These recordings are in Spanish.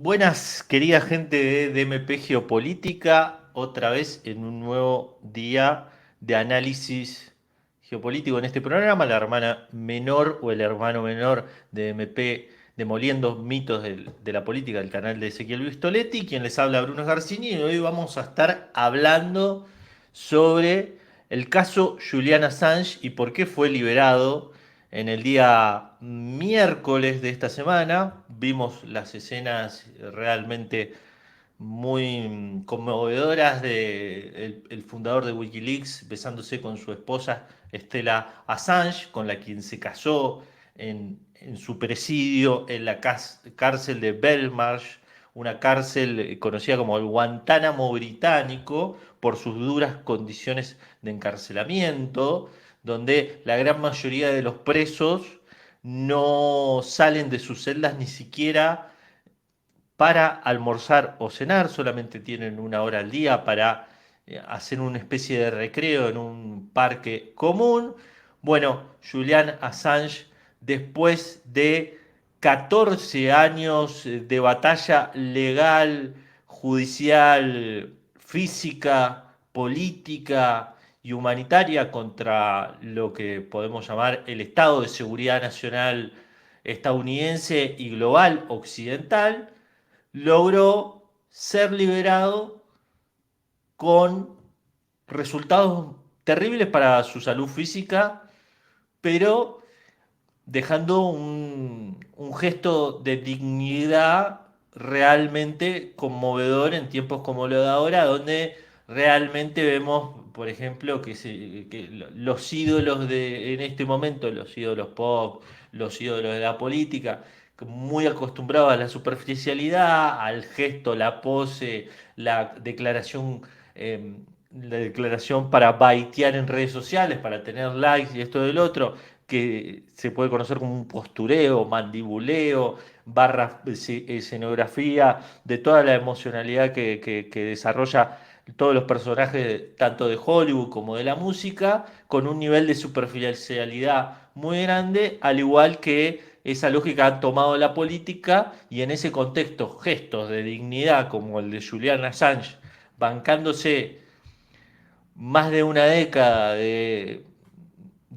Buenas, querida gente de DMP Geopolítica, otra vez en un nuevo día de análisis geopolítico en este programa, la hermana menor o el hermano menor de DMP Demoliendo mitos de la política del canal de Ezequiel Vistoletti, quien les habla Bruno Garcini, y hoy vamos a estar hablando sobre el caso Julian Assange y por qué fue liberado en el día miércoles de esta semana. Vimos las escenas realmente muy conmovedoras de el fundador de Wikileaks besándose con su esposa Stella Assange, con la quien se casó en su presidio en la cárcel de Belmarsh, una cárcel conocida como el Guantánamo británico por sus duras condiciones de encarcelamiento, donde la gran mayoría de los presos no salen de sus celdas ni siquiera para almorzar o cenar, solamente tienen una hora al día para hacer una especie de recreo en un parque común. Bueno, Julian Assange, después de 14 años de batalla legal, judicial, física, política y humanitaria contra lo que podemos llamar el Estado de Seguridad Nacional estadounidense y global occidental, logró ser liberado con resultados terribles para su salud física, pero dejando un gesto de dignidad realmente conmovedor en tiempos como lo de ahora, donde realmente vemos, por ejemplo, que los ídolos en este momento, los ídolos pop, los ídolos de la política, muy acostumbrados a la superficialidad, al gesto, la pose, eh, la declaración para baitear en redes sociales, para tener likes y esto del otro, que se puede conocer como un postureo, mandibuleo, barra escenografía, de toda la emocionalidad que desarrolla todos los personajes, tanto de Hollywood como de la música, con un nivel de superficialidad muy grande, al igual que esa lógica han tomado la política y en ese contexto gestos de dignidad como el de Julian Assange, bancándose más de una década de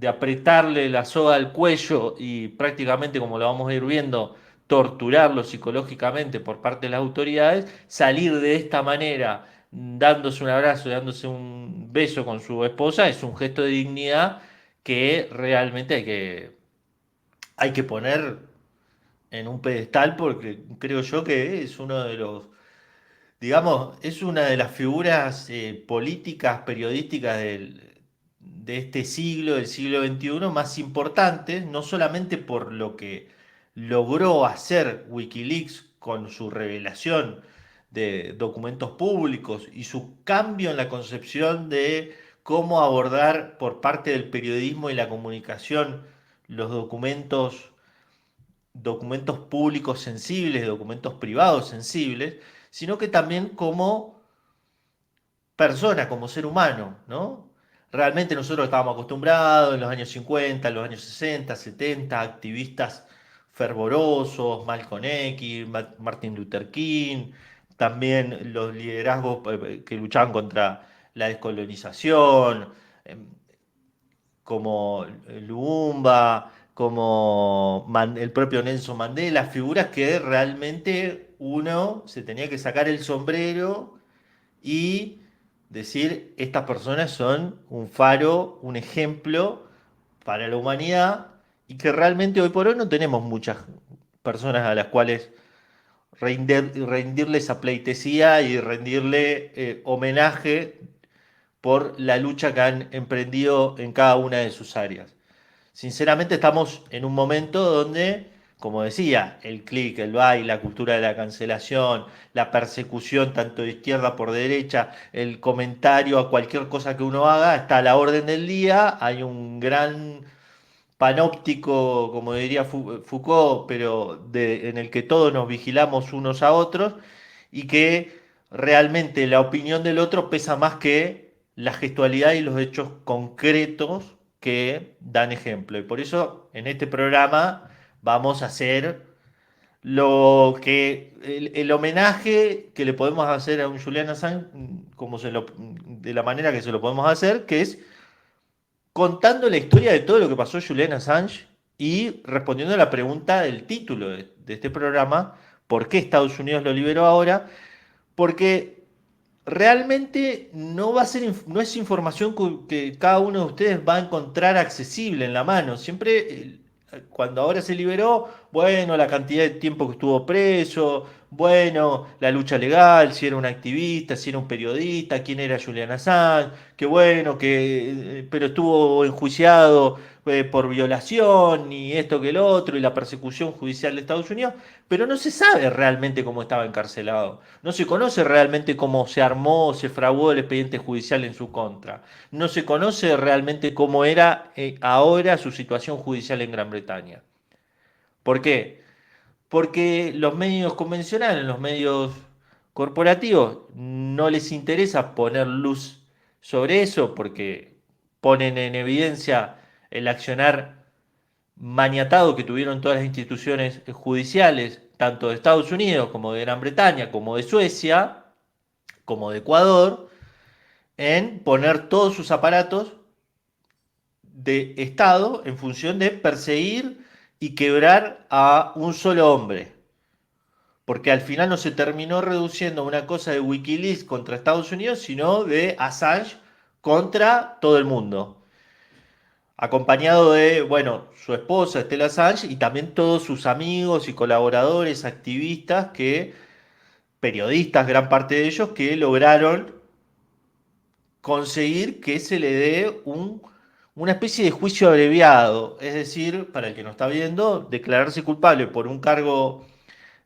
apretarle la soga al cuello y prácticamente, como lo vamos a ir viendo, torturarlo psicológicamente por parte de las autoridades, salir de esta manera, dándose un abrazo, dándose un beso con su esposa, es un gesto de dignidad que realmente hay que poner en un pedestal porque creo yo que es uno de los, digamos, es una de las figuras políticas, periodísticas de este siglo, del siglo XXI, más importantes, no solamente por lo que logró hacer Wikileaks con su revelación de documentos públicos y su cambio en la concepción de cómo abordar por parte del periodismo y la comunicación los documentos públicos sensibles, documentos privados sensibles, sino que también como persona, como ser humano, ¿no? Realmente nosotros estábamos acostumbrados en los años 50, en los años 60, 70, activistas fervorosos, Malcolm X, Martin Luther King, también los liderazgos que luchaban contra la descolonización, como Lumumba, como el propio Nelson Mandela, figuras que realmente uno se tenía que sacar el sombrero y decir, estas personas son un faro, un ejemplo para la humanidad y que realmente hoy por hoy no tenemos muchas personas a las cuales rendirle esa pleitesía y rendirle homenaje por la lucha que han emprendido en cada una de sus áreas. Sinceramente estamos en un momento donde, como decía, el clic, el baile, la cultura de la cancelación, la persecución tanto de izquierda por derecha, el comentario a cualquier cosa que uno haga, está a la orden del día, hay un gran panóptico, como diría Foucault, pero en el que todos nos vigilamos unos a otros y que realmente la opinión del otro pesa más que la gestualidad y los hechos concretos que dan ejemplo. Y por eso en este programa vamos a hacer el homenaje que le podemos hacer a un Julian Assange, de la manera que se lo podemos hacer, que es contando la historia de todo lo que pasó Julian Assange y respondiendo a la pregunta del título de este programa, ¿por qué Estados Unidos lo liberó ahora? Porque realmente no es información que cada uno de ustedes va a encontrar accesible en la mano. Siempre, cuando ahora se liberó, bueno, la cantidad de tiempo que estuvo preso, bueno, la lucha legal, si era un activista, si era un periodista, quién era Julian Assange, que bueno, pero estuvo enjuiciado por violación y esto que el otro y la persecución judicial de Estados Unidos, pero no se sabe realmente cómo estaba encarcelado. No se conoce realmente cómo se armó, se fraguó el expediente judicial en su contra. No se conoce realmente cómo era ahora su situación judicial en Gran Bretaña. ¿Por qué? Porque los medios convencionales, los medios corporativos, no les interesa poner luz sobre eso porque ponen en evidencia el accionar maniatado que tuvieron todas las instituciones judiciales, tanto de Estados Unidos como de Gran Bretaña, como de Suecia, como de Ecuador, en poner todos sus aparatos de Estado en función de perseguir y quebrar a un solo hombre. Porque al final no se terminó reduciendo a una cosa de Wikileaks contra Estados Unidos, sino de Assange contra todo el mundo. Acompañado de, bueno, su esposa Stella Assange y también todos sus amigos y colaboradores, activistas, periodistas, gran parte de ellos, que lograron conseguir que se le dé una especie de juicio abreviado. Es decir, para el que no está viendo, declararse culpable por un cargo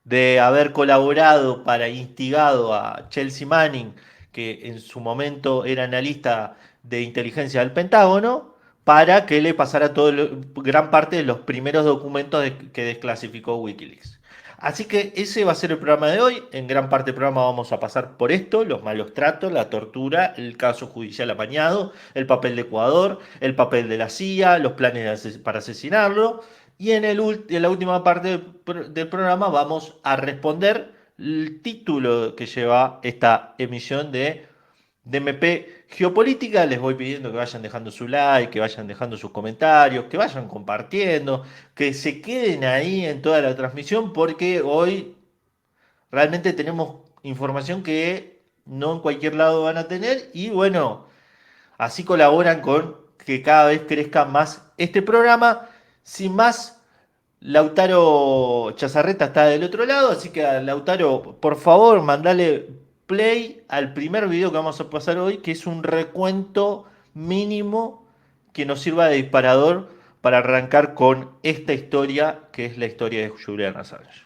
de haber colaborado para instigado a Chelsea Manning, que en su momento era analista de inteligencia del Pentágono, para que le pasara gran parte de los primeros documentos que desclasificó Wikileaks. Así que ese va a ser el programa de hoy. En gran parte del programa vamos a pasar por esto: los malos tratos, la tortura, el caso judicial amañado, el papel de Ecuador, el papel de la CIA, los planes para asesinarlo. Y en la última parte del programa vamos a responder el título que lleva esta emisión de DMP Geopolítica. Les voy pidiendo que vayan dejando su like, que vayan dejando sus comentarios, que vayan compartiendo, que se queden ahí en toda la transmisión, porque hoy realmente tenemos información que no en cualquier lado van a tener y bueno, así colaboran con que cada vez crezca más este programa. Sin más, Lautaro Chazarreta está del otro lado, así que Lautaro, por favor, mandale play al primer video que vamos a pasar hoy, que es un recuento mínimo que nos sirva de disparador para arrancar con esta historia, que es la historia de Julian Assange.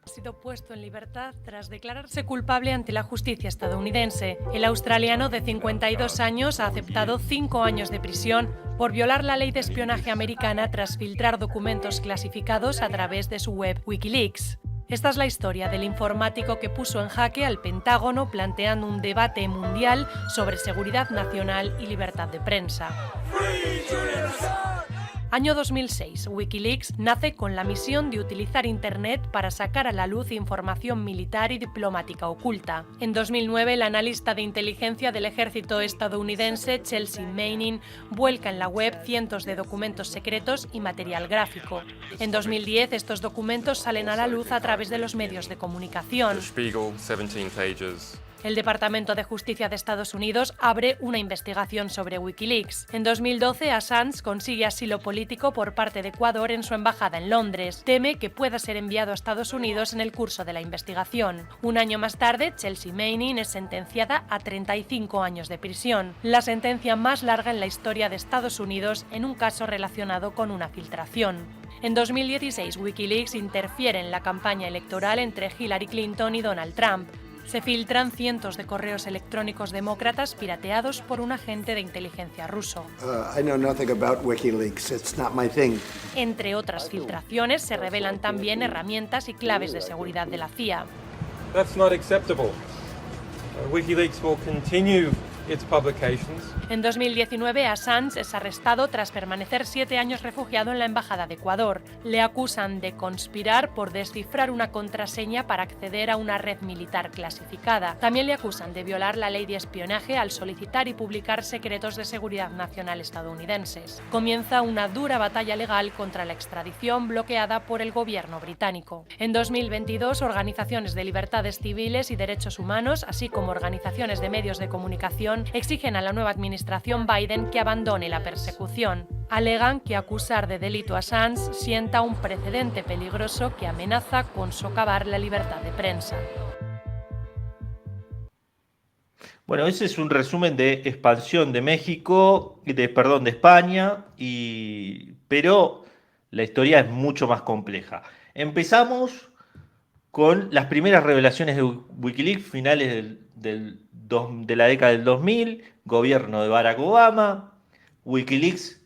Ha sido puesto en libertad tras declararse culpable ante la justicia estadounidense. El australiano de 52 años ha aceptado 5 años de prisión por violar la ley de espionaje americana tras filtrar documentos clasificados a través de su web Wikileaks. Esta es la historia del informático que puso en jaque al Pentágono planteando un debate mundial sobre seguridad nacional y libertad de prensa. Año 2006. Wikileaks nace con la misión de utilizar Internet para sacar a la luz información militar y diplomática oculta. En 2009, el analista de inteligencia del ejército estadounidense Chelsea Manning vuelca en la web cientos de documentos secretos y material gráfico. En 2010, estos documentos salen a la luz a través de los medios de comunicación. El Departamento de Justicia de Estados Unidos abre una investigación sobre Wikileaks. En 2012, Assange consigue asilo político por parte de Ecuador en su embajada en Londres. Teme que pueda ser enviado a Estados Unidos en el curso de la investigación. Un año más tarde, Chelsea Manning es sentenciada a 35 años de prisión, la sentencia más larga en la historia de Estados Unidos en un caso relacionado con una filtración. En 2016, Wikileaks interfiere en la campaña electoral entre Hillary Clinton y Donald Trump. Se filtran cientos de correos electrónicos demócratas pirateados por un agente de inteligencia ruso. Entre otras filtraciones, se revelan también herramientas y claves de seguridad de la CIA. That's not acceptable. WikiLeaks will continue its publications. En 2019, Assange es arrestado tras permanecer 7 años refugiado en la Embajada de Ecuador. Le acusan de conspirar por descifrar una contraseña para acceder a una red militar clasificada. También le acusan de violar la ley de espionaje al solicitar y publicar secretos de seguridad nacional estadounidenses. Comienza una dura batalla legal contra la extradición bloqueada por el gobierno británico. En 2022, organizaciones de libertades civiles y derechos humanos, así como organizaciones de medios de comunicación, exigen a la nueva administración Biden que abandone la persecución. Alegan que acusar de delito a Assange sienta un precedente peligroso que amenaza con socavar la libertad de prensa. Bueno, ese es un resumen de expansión de México, de España, pero la historia es mucho más compleja. Empezamos con las primeras revelaciones de Wikileaks, finales de la década del 2000, gobierno de Barack Obama. Wikileaks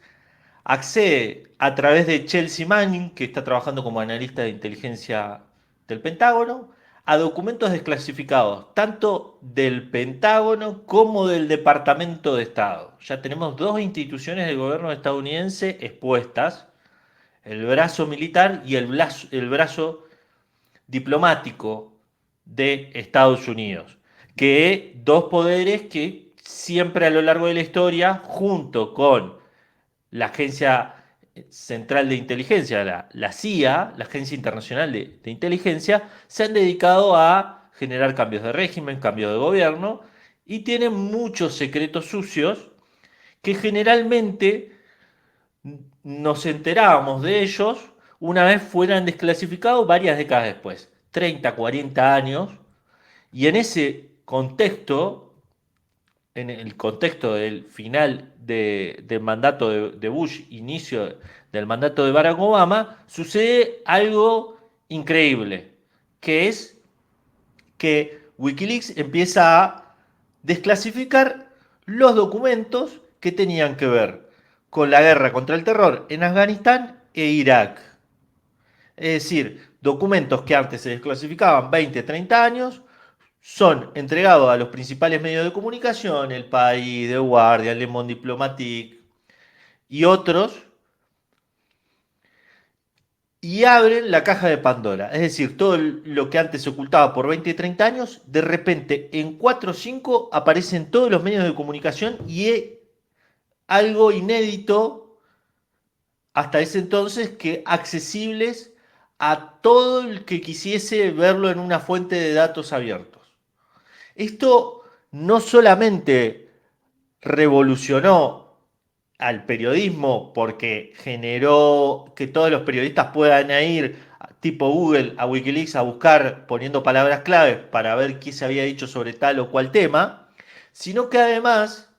accede a través de Chelsea Manning, que está trabajando como analista de inteligencia del Pentágono, a documentos desclasificados, tanto del Pentágono como del Departamento de Estado. Ya tenemos dos instituciones del gobierno estadounidense expuestas, el brazo militar y el brazo diplomático de Estados Unidos, que dos poderes que siempre a lo largo de la historia, junto con la Agencia Central de Inteligencia, la CIA, la Agencia Internacional de Inteligencia, se han dedicado a generar cambios de régimen, cambios de gobierno, y tienen muchos secretos sucios que generalmente nos enterábamos de ellos una vez fueran desclasificados varias décadas después, 30, 40 años, y en ese contexto, en el contexto del final del mandato de Bush, inicio del mandato de Barack Obama, sucede algo increíble, que es que Wikileaks empieza a desclasificar los documentos que tenían que ver con la guerra contra el terror en Afganistán e Irak. Es decir, documentos que antes se desclasificaban 20, 30 años, son entregados a los principales medios de comunicación, El País, The Guardian, Le Monde Diplomatique y otros, y abren la caja de Pandora. Es decir, todo lo que antes se ocultaba por 20, 30 años, de repente en 4 o 5 aparecen todos los medios de comunicación y es algo inédito hasta ese entonces, que accesibles a todo el que quisiese verlo en una fuente de datos abiertos. Esto no solamente revolucionó al periodismo porque generó que todos los periodistas puedan ir tipo Google a Wikileaks a buscar poniendo palabras claves para ver qué se había dicho sobre tal o cual tema, sino que además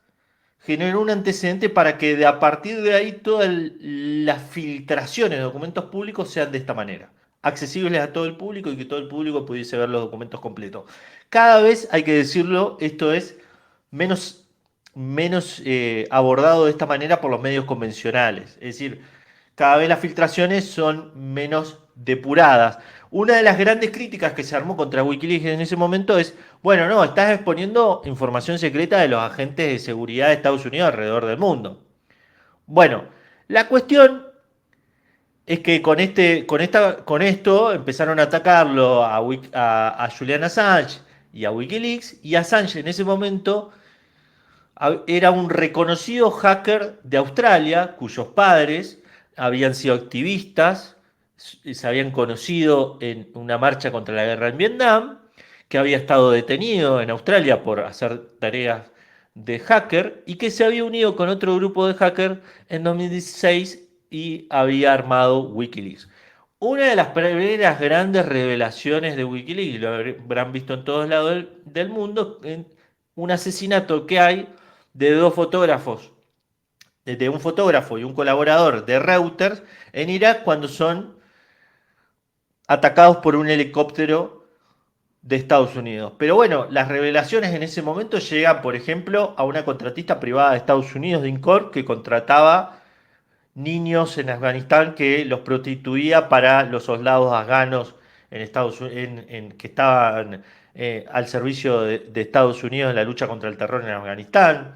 generó un antecedente para que a partir de ahí todas las filtraciones de documentos públicos sean de esta manera, accesibles a todo el público y que todo el público pudiese ver los documentos completos. Cada vez, hay que decirlo, esto es menos abordado de esta manera por los medios convencionales. Es decir, cada vez las filtraciones son menos depuradas. Una de las grandes críticas que se armó contra Wikileaks en ese momento es, bueno, no, estás exponiendo información secreta de los agentes de seguridad de Estados Unidos alrededor del mundo. Bueno, la cuestión es que con esto empezaron a atacarlo a Julian Assange y a Wikileaks, y Assange en ese momento era un reconocido hacker de Australia, cuyos padres habían sido activistas, se habían conocido en una marcha contra la guerra en Vietnam, que había estado detenido en Australia por hacer tareas de hacker y que se había unido con otro grupo de hackers en 2016 y había armado Wikileaks. Una de las primeras grandes revelaciones de Wikileaks, y lo habrán visto en todos lados del mundo, en un asesinato que hay de dos fotógrafos, de un fotógrafo y un colaborador de Reuters en Irak cuando son atacados por un helicóptero de Estados Unidos. Pero bueno, las revelaciones en ese momento llegan, por ejemplo, a una contratista privada de Estados Unidos, de INCOR, que contrataba niños en Afganistán, que los prostituía para los soldados afganos en Estados Unidos, que estaban al servicio de Estados Unidos en la lucha contra el terror en Afganistán.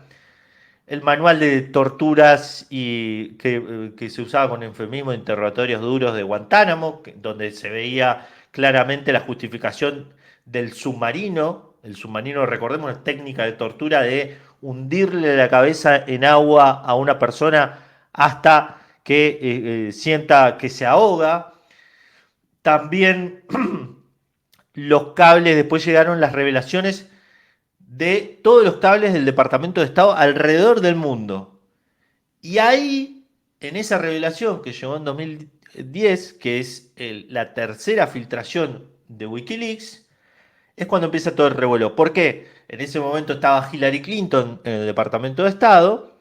El manual de torturas que se usaba con eufemismo de interrogatorios duros de Guantánamo, donde se veía claramente la justificación del submarino. El submarino, recordemos, es técnica de tortura de hundirle la cabeza en agua a una persona hasta que sienta que se ahoga. También los cables, después llegaron las revelaciones de todos los cables del Departamento de Estado alrededor del mundo. Y ahí, en esa revelación que llegó en 2010, que es la tercera filtración de Wikileaks, es cuando empieza todo el revuelo. ¿Por qué? En ese momento estaba Hillary Clinton en el Departamento de Estado,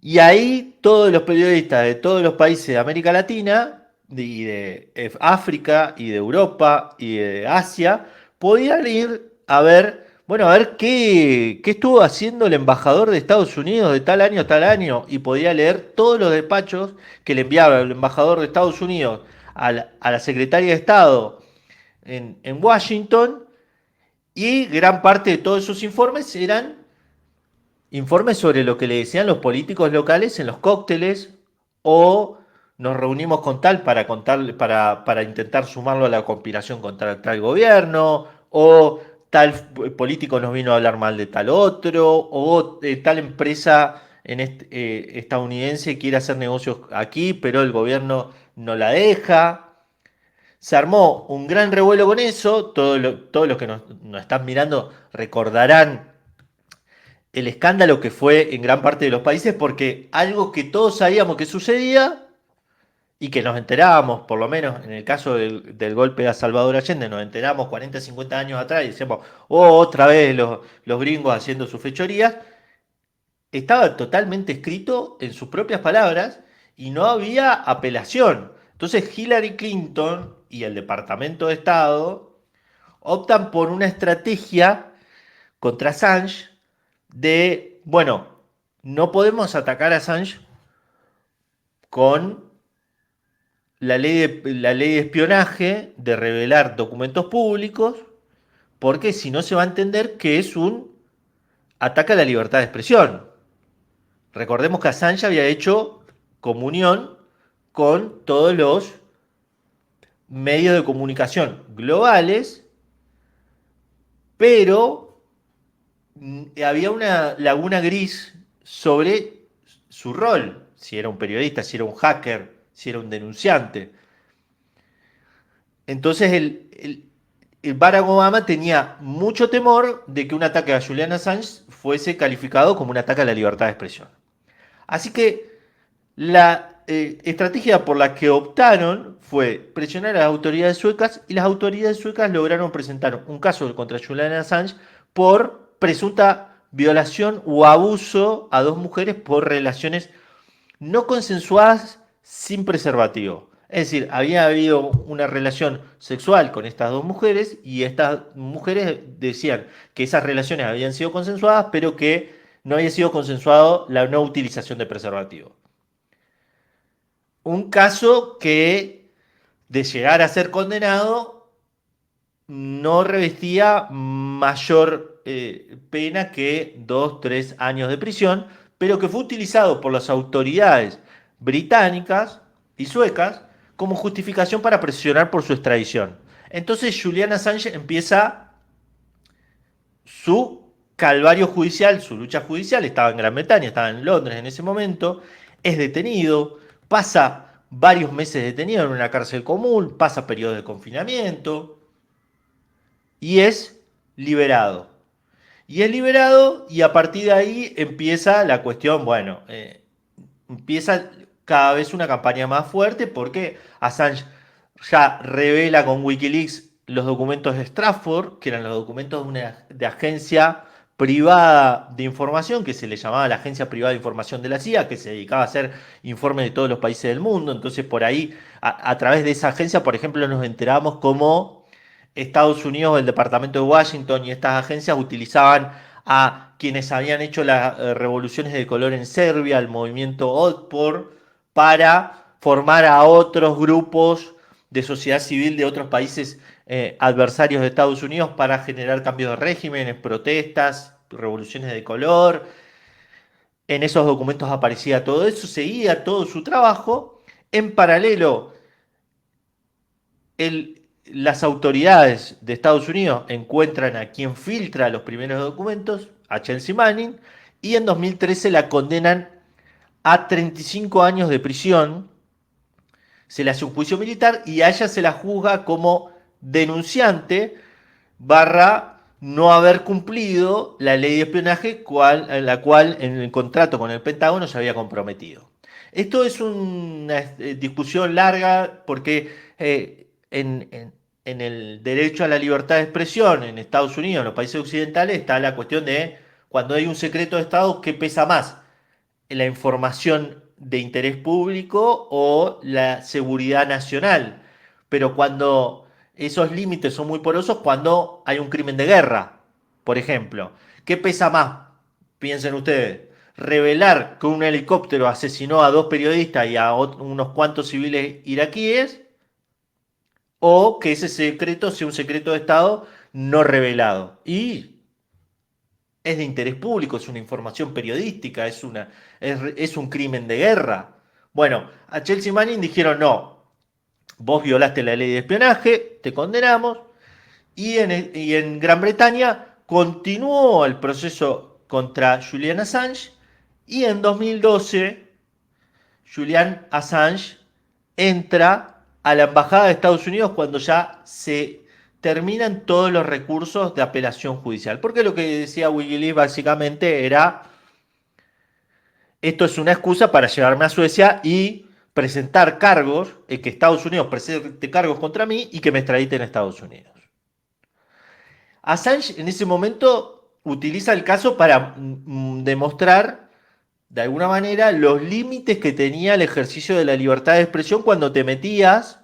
y ahí todos los periodistas de todos los países de América Latina, y de África, y de Europa, y de Asia, podían ir a ver, bueno, a ver qué estuvo haciendo el embajador de Estados Unidos de tal año a tal año, y podía leer todos los despachos que le enviaba el embajador de Estados Unidos a la secretaria de Estado en Washington, y gran parte de todos esos informes eran informes sobre lo que le decían los políticos locales en los cócteles, o nos reunimos con tal para contar, para intentar sumarlo a la conspiración contra tal gobierno, o tal político nos vino a hablar mal de tal otro, o tal empresa estadounidense quiere hacer negocios aquí, pero el gobierno no la deja. Se armó un gran revuelo con eso. Todos los que nos están mirando recordarán el escándalo que fue en gran parte de los países, porque algo que todos sabíamos que sucedía y que nos enterábamos, por lo menos en el caso del golpe a Salvador Allende, nos enteramos 40, 50 años atrás y decíamos, oh, otra vez los gringos haciendo sus fechorías, estaba totalmente escrito en sus propias palabras y no había apelación. Entonces Hillary Clinton y el Departamento de Estado optan por una estrategia contra Assange de, bueno, no podemos atacar a Assange con la ley de espionaje, de revelar documentos públicos, porque si no se va a entender que es un ataque a la libertad de expresión. Recordemos que Assange había hecho comunión con todos los medios de comunicación globales, pero había una laguna gris sobre su rol, si era un periodista, si era un hacker, si era un denunciante. Entonces el Barack Obama tenía mucho temor de que un ataque a Julian Assange fuese calificado como un ataque a la libertad de expresión. Así que la estrategia por la que optaron fue presionar a las autoridades suecas, y las autoridades suecas lograron presentar un caso contra Julian Assange por presunta violación o abuso a dos mujeres por relaciones no consensuadas sin preservativo. Es decir, había habido una relación sexual con estas dos mujeres, y estas mujeres decían que esas relaciones habían sido consensuadas, pero que no había sido consensuado la no utilización de preservativo. Un caso que, de llegar a ser condenado, no revestía mayor pena que 2, 3 años de prisión, pero que fue utilizado por las autoridades británicas y suecas como justificación para presionar por su extradición. Entonces Julian Assange empieza su calvario judicial, su lucha judicial. Estaba en Gran Bretaña, estaba en Londres en ese momento, es detenido, pasa varios meses detenido en una cárcel común, pasa periodos de confinamiento y es liberado. Y es liberado, y a partir de ahí empieza la cuestión, bueno, empieza cada vez una campaña más fuerte, porque Assange ya revela con Wikileaks los documentos de Stratford, que eran los documentos de agencia privada de información, que se le llamaba la Agencia Privada de Información de la CIA, que se dedicaba a hacer informes de todos los países del mundo. Entonces por ahí, a través de esa agencia, por ejemplo, nos enteramos cómo Estados Unidos, el Departamento de Washington y estas agencias utilizaban a quienes habían hecho las revoluciones de color en Serbia, el movimiento Otpor, para formar a otros grupos de sociedad civil de otros países adversarios de Estados Unidos para generar cambios de regímenes, protestas, revoluciones de color. En esos documentos aparecía todo eso, seguía todo su trabajo. En paralelo, las autoridades de Estados Unidos encuentran a quien filtra los primeros documentos, a Chelsea Manning, y en 2013 la condenan a 35 años de prisión. Se le hace un juicio militar y a ella se la juzga como denunciante barra no haber cumplido la ley de espionaje la cual en el contrato con el Pentágono se había comprometido. Esto es una discusión larga porque en el derecho a la libertad de expresión en Estados Unidos, en los países occidentales, está la cuestión de cuando hay un secreto de Estado, ¿qué pesa más? ¿La información de interés público o la seguridad nacional? Pero cuando esos límites son muy porosos, cuando hay un crimen de guerra, por ejemplo, ¿qué pesa más? Piensen ustedes, revelar que un helicóptero asesinó a 2 periodistas y a unos cuantos civiles iraquíes, o que ese secreto sea un secreto de Estado no revelado. Y es de interés público, es una información periodística, es un crimen de guerra. Bueno, a Chelsea Manning dijeron, no, vos violaste la ley de espionaje, te condenamos, y en Gran Bretaña continuó el proceso contra Julian Assange, y en 2012 Julian Assange entra a la Embajada de Estados Unidos cuando ya se terminan todos los recursos de apelación judicial. Porque lo que decía Wikileaks básicamente era, esto es una excusa para llevarme a Suecia y presentar cargos, que Estados Unidos presente cargos contra mí y que me extraditen a Estados Unidos. Assange en ese momento utiliza el caso para demostrar de alguna manera los límites que tenía el ejercicio de la libertad de expresión cuando te metías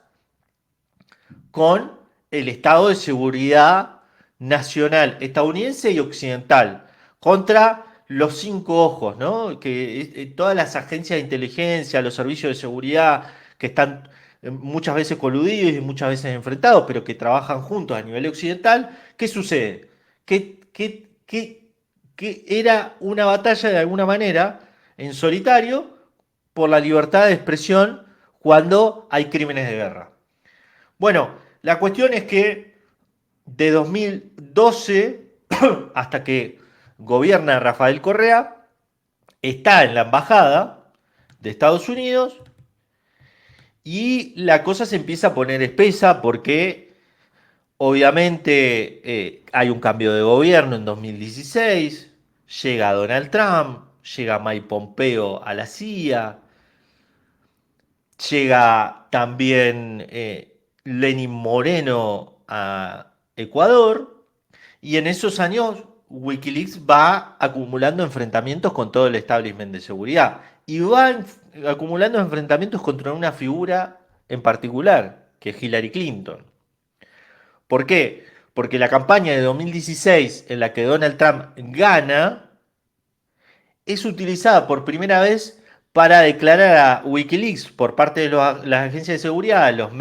con el estado de seguridad nacional estadounidense y occidental contra los 5 ojos, ¿no? Que todas las agencias de inteligencia, los servicios de seguridad que están muchas veces coludidos y muchas veces enfrentados, pero que trabajan juntos a nivel occidental. ¿Qué sucede? Que era una batalla de alguna manera en solitario por la libertad de expresión cuando hay crímenes de guerra. Bueno, la cuestión es que de 2012 hasta que gobierna Rafael Correa, está en la embajada de Estados Unidos y la cosa se empieza a poner espesa porque obviamente hay un cambio de gobierno en 2016, llega Donald Trump, llega Mike Pompeo a la CIA, llega también Lenín Moreno a Ecuador, y en esos años Wikileaks va acumulando enfrentamientos con todo el establishment de seguridad y va acumulando enfrentamientos contra una figura en particular, que es Hillary Clinton. ¿Por qué? Porque la campaña de 2016 en la que Donald Trump gana es utilizada por primera vez para declarar a Wikileaks por parte de las agencias de seguridad, los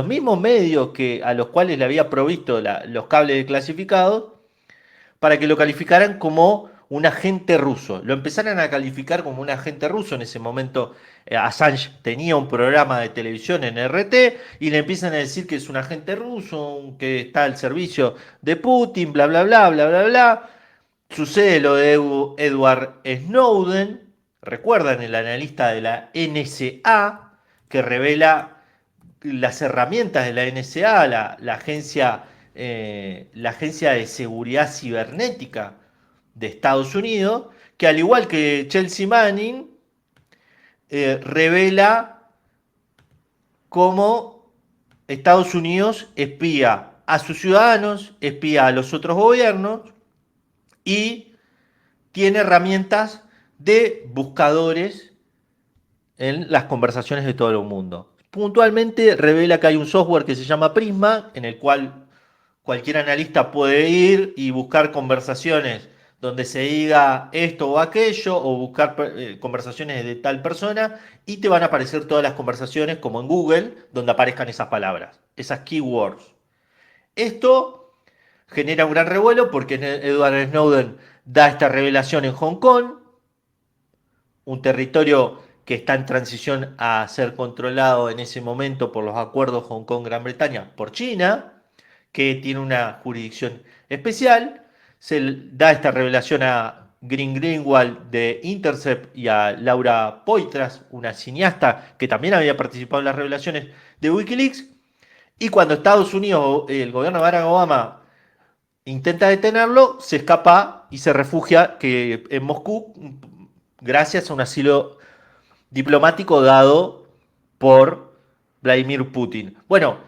mismos medios a los cuales le había provisto los cables desclasificados, para que lo calificaran como un agente ruso. Lo empezaron a calificar como un agente ruso. En ese momento Assange tenía un programa de televisión en RT y le empiezan a decir que es un agente ruso, que está al servicio de Putin, bla, bla, bla, bla, bla, bla. Sucede lo de Edward Snowden, recuerdan el analista de la NSA, que revela las herramientas de la NSA, la agencia de seguridad cibernética de Estados Unidos, que al igual que Chelsea Manning, revela cómo Estados Unidos espía a sus ciudadanos, espía a los otros gobiernos y tiene herramientas de buscadores en las conversaciones de todo el mundo. Puntualmente revela que hay un software que se llama Prisma, en el cual cualquier analista puede ir y buscar conversaciones donde se diga esto o aquello, o buscar conversaciones de tal persona, y te van a aparecer todas las conversaciones, como en Google, donde aparezcan esas palabras, esas keywords. Esto genera un gran revuelo porque Edward Snowden da esta revelación en Hong Kong, un territorio que está en transición a ser controlado en ese momento por los acuerdos Hong Kong-Gran Bretaña por China, que tiene una jurisdicción especial. Se da esta revelación a Greenwald de Intercept y a Laura Poitras, una cineasta que también había participado en las revelaciones de Wikileaks. Y cuando Estados Unidos, el gobierno de Barack Obama, intenta detenerlo, se escapa y se refugia en Moscú gracias a un asilo diplomático dado por Vladimir Putin. Bueno,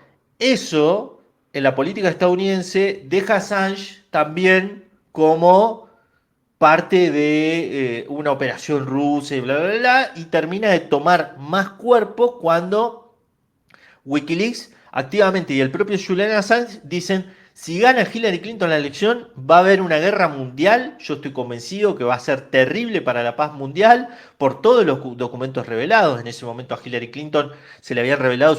eso en la política estadounidense deja a Assange también como parte de una operación rusa y bla, bla, bla, y termina de tomar más cuerpo cuando Wikileaks activamente y el propio Julian Assange dicen, si gana Hillary Clinton la elección, va a haber una guerra mundial. Yo estoy convencido que va a ser terrible para la paz mundial por todos los documentos revelados. En ese momento a Hillary Clinton se le habían revelado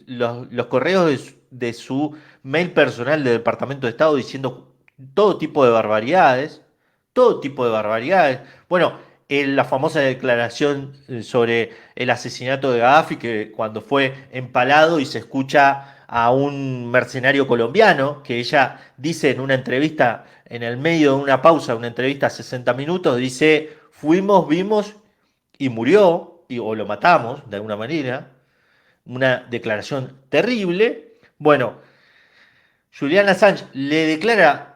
los correos de su mail personal del Departamento de Estado diciendo todo tipo de barbaridades. Todo tipo de barbaridades. Bueno, la famosa declaración sobre el asesinato de Gaddafi, que cuando fue empalado y se escucha a un mercenario colombiano, que ella dice en una entrevista, en el medio de una pausa, una entrevista a 60 minutos, dice, fuimos, vimos y murió, o lo matamos de alguna manera, una declaración terrible. Bueno, Julian Assange le declara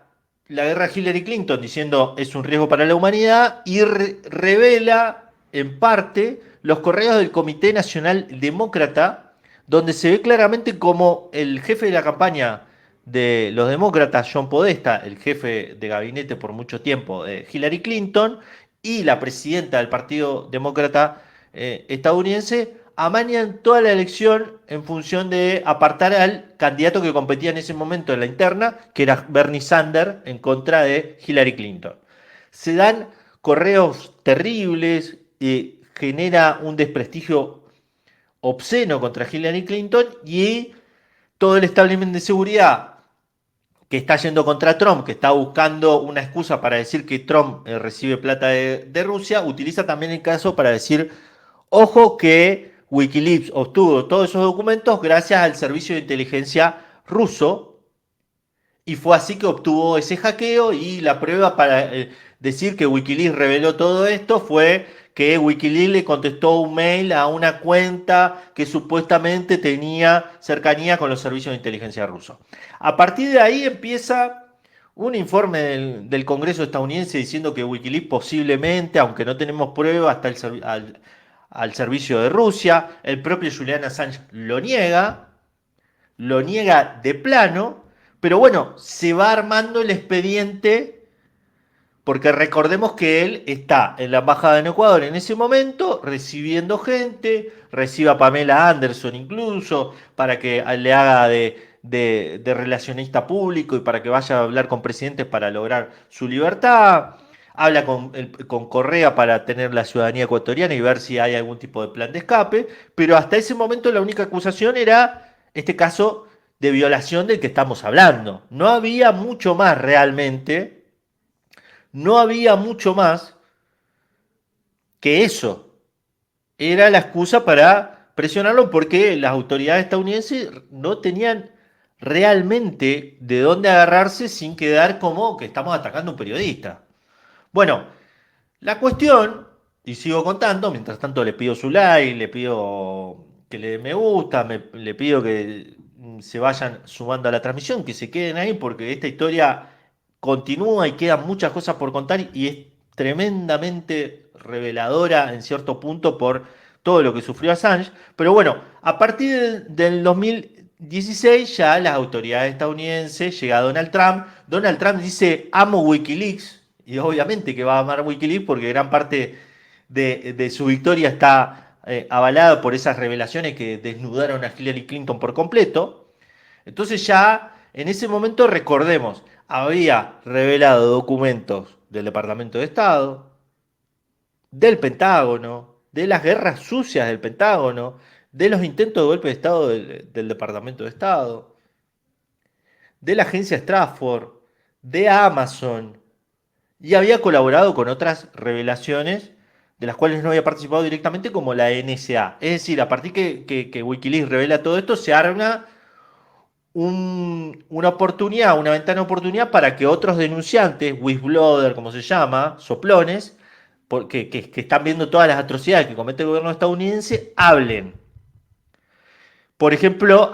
la guerra a Hillary Clinton diciendo es un riesgo para la humanidad y revela en parte los correos del Comité Nacional Demócrata, donde se ve claramente como el jefe de la campaña de los demócratas, John Podesta, el jefe de gabinete por mucho tiempo de Hillary Clinton, y la presidenta del Partido Demócrata estadounidense, amañan toda la elección en función de apartar al candidato que competía en ese momento en la interna, que era Bernie Sanders, en contra de Hillary Clinton. Se dan correos terribles, genera un desprestigio obsceno contra Hillary Clinton y todo el establishment de seguridad que está yendo contra Trump, que está buscando una excusa para decir que Trump recibe plata de Rusia, utiliza también el caso para decir, ojo que Wikileaks obtuvo todos esos documentos gracias al servicio de inteligencia ruso y fue así que obtuvo ese hackeo y la prueba para decir que Wikileaks reveló todo esto fue que Wikileaks le contestó un mail a una cuenta que supuestamente tenía cercanía con los servicios de inteligencia rusos. A partir de ahí empieza un informe del Congreso estadounidense diciendo que Wikileaks posiblemente, aunque no tenemos pruebas, está al servicio de Rusia. El propio Julian Assange lo niega de plano, pero bueno, se va armando el expediente porque recordemos que él está en la embajada en Ecuador en ese momento, recibiendo gente, recibe a Pamela Anderson incluso, para que le haga de relacionista público y para que vaya a hablar con presidentes para lograr su libertad. Habla con Correa para tener la ciudadanía ecuatoriana y ver si hay algún tipo de plan de escape, pero hasta ese momento la única acusación era este caso de violación del que estamos hablando. No había mucho más realmente, no había mucho más que eso. Era la excusa para presionarlo porque las autoridades estadounidenses no tenían realmente de dónde agarrarse sin quedar como que estamos atacando a un periodista. Bueno, la cuestión, y sigo contando, mientras tanto le pido su like, le pido que le dé me gusta, le pido que se vayan sumando a la transmisión, que se queden ahí porque esta historia continúa y quedan muchas cosas por contar y es tremendamente reveladora en cierto punto por todo lo que sufrió Assange. Pero bueno, a partir del 2016 ya las autoridades estadounidenses, llega Donald Trump, Donald Trump dice amo Wikileaks y obviamente que va a amar Wikileaks porque gran parte de su victoria está avalada por esas revelaciones que desnudaron a Hillary Clinton por completo. Entonces ya en ese momento recordemos, había revelado documentos del Departamento de Estado, del Pentágono, de las guerras sucias del Pentágono, de los intentos de golpe de Estado del Departamento de Estado, de la agencia Stratford, de Amazon, y había colaborado con otras revelaciones de las cuales no había participado directamente, como la NSA. Es decir, a partir que Wikileaks revela todo esto, se arma una oportunidad, una ventana de oportunidad para que otros denunciantes, whistleblower, como se llama, soplones, que están viendo todas las atrocidades que comete el gobierno estadounidense, hablen. Por ejemplo,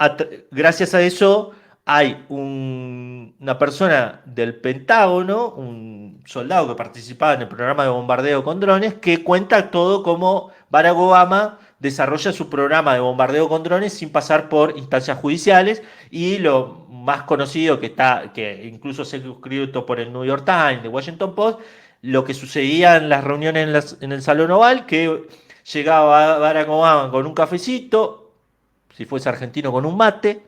gracias a eso hay una persona del Pentágono, un soldado que participaba en el programa de bombardeo con drones, que cuenta todo cómo Barack Obama desarrolla su programa de bombardeo con drones sin pasar por instancias judiciales, y lo más conocido que incluso se ha escrito por el New York Times, The Washington Post, lo que sucedía en las reuniones en el Salón Oval, que llegaba Barack Obama con un cafecito, si fuese argentino con un mate,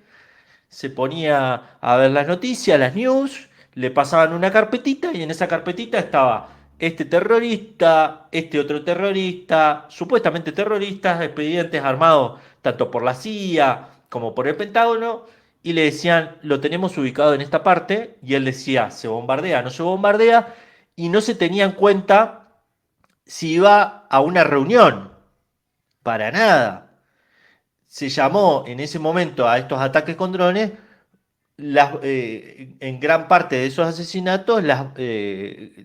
se ponía a ver las noticias, las news, le pasaban una carpetita y en esa carpetita estaba este terrorista, este otro terrorista, supuestamente terroristas, expedientes armados tanto por la CIA como por el Pentágono, y le decían, lo tenemos ubicado en esta parte, y él decía, se bombardea, no se bombardea, y no se tenía en cuenta si iba a una reunión, para nada. Se llamó en ese momento a estos ataques con drones, en gran parte de esos asesinatos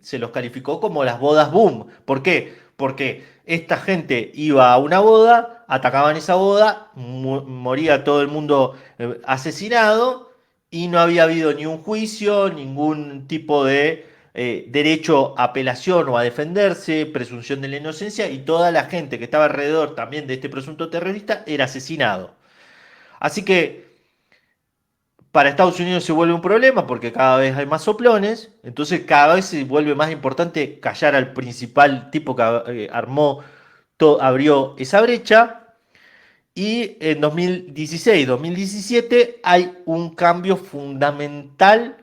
se los calificó como las bodas boom. ¿Por qué? Porque esta gente iba a una boda, atacaban esa boda, moría todo el mundo asesinado, y no había habido ni un juicio, ningún tipo de derecho a apelación o a defenderse, presunción de la inocencia, y toda la gente que estaba alrededor también de este presunto terrorista era asesinado. Así que para Estados Unidos se vuelve un problema porque cada vez hay más soplones, entonces cada vez se vuelve más importante callar al principal tipo que abrió esa brecha. Y en 2016-2017 hay un cambio fundamental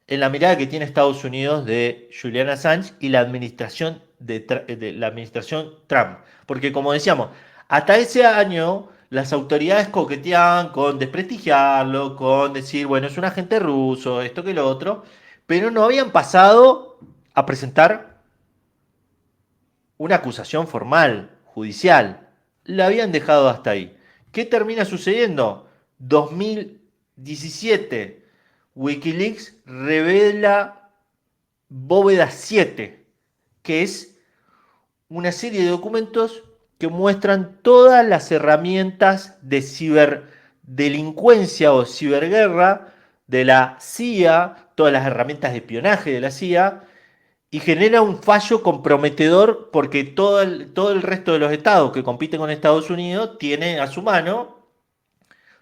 en la mirada que tiene Estados Unidos de Julian Assange y la administración de la administración Trump. Porque como decíamos, hasta ese año las autoridades coqueteaban con desprestigiarlo, con decir, bueno, es un agente ruso, esto que lo otro, pero no habían pasado a presentar una acusación formal, judicial. La habían dejado hasta ahí. ¿Qué termina sucediendo? 2017, Wikileaks revela Bóveda 7, que es una serie de documentos que muestran todas las herramientas de ciberdelincuencia o ciberguerra de la CIA, todas las herramientas de espionaje de la CIA, y genera un fallo comprometedor porque todo el resto de los estados que compiten con Estados Unidos tiene a su mano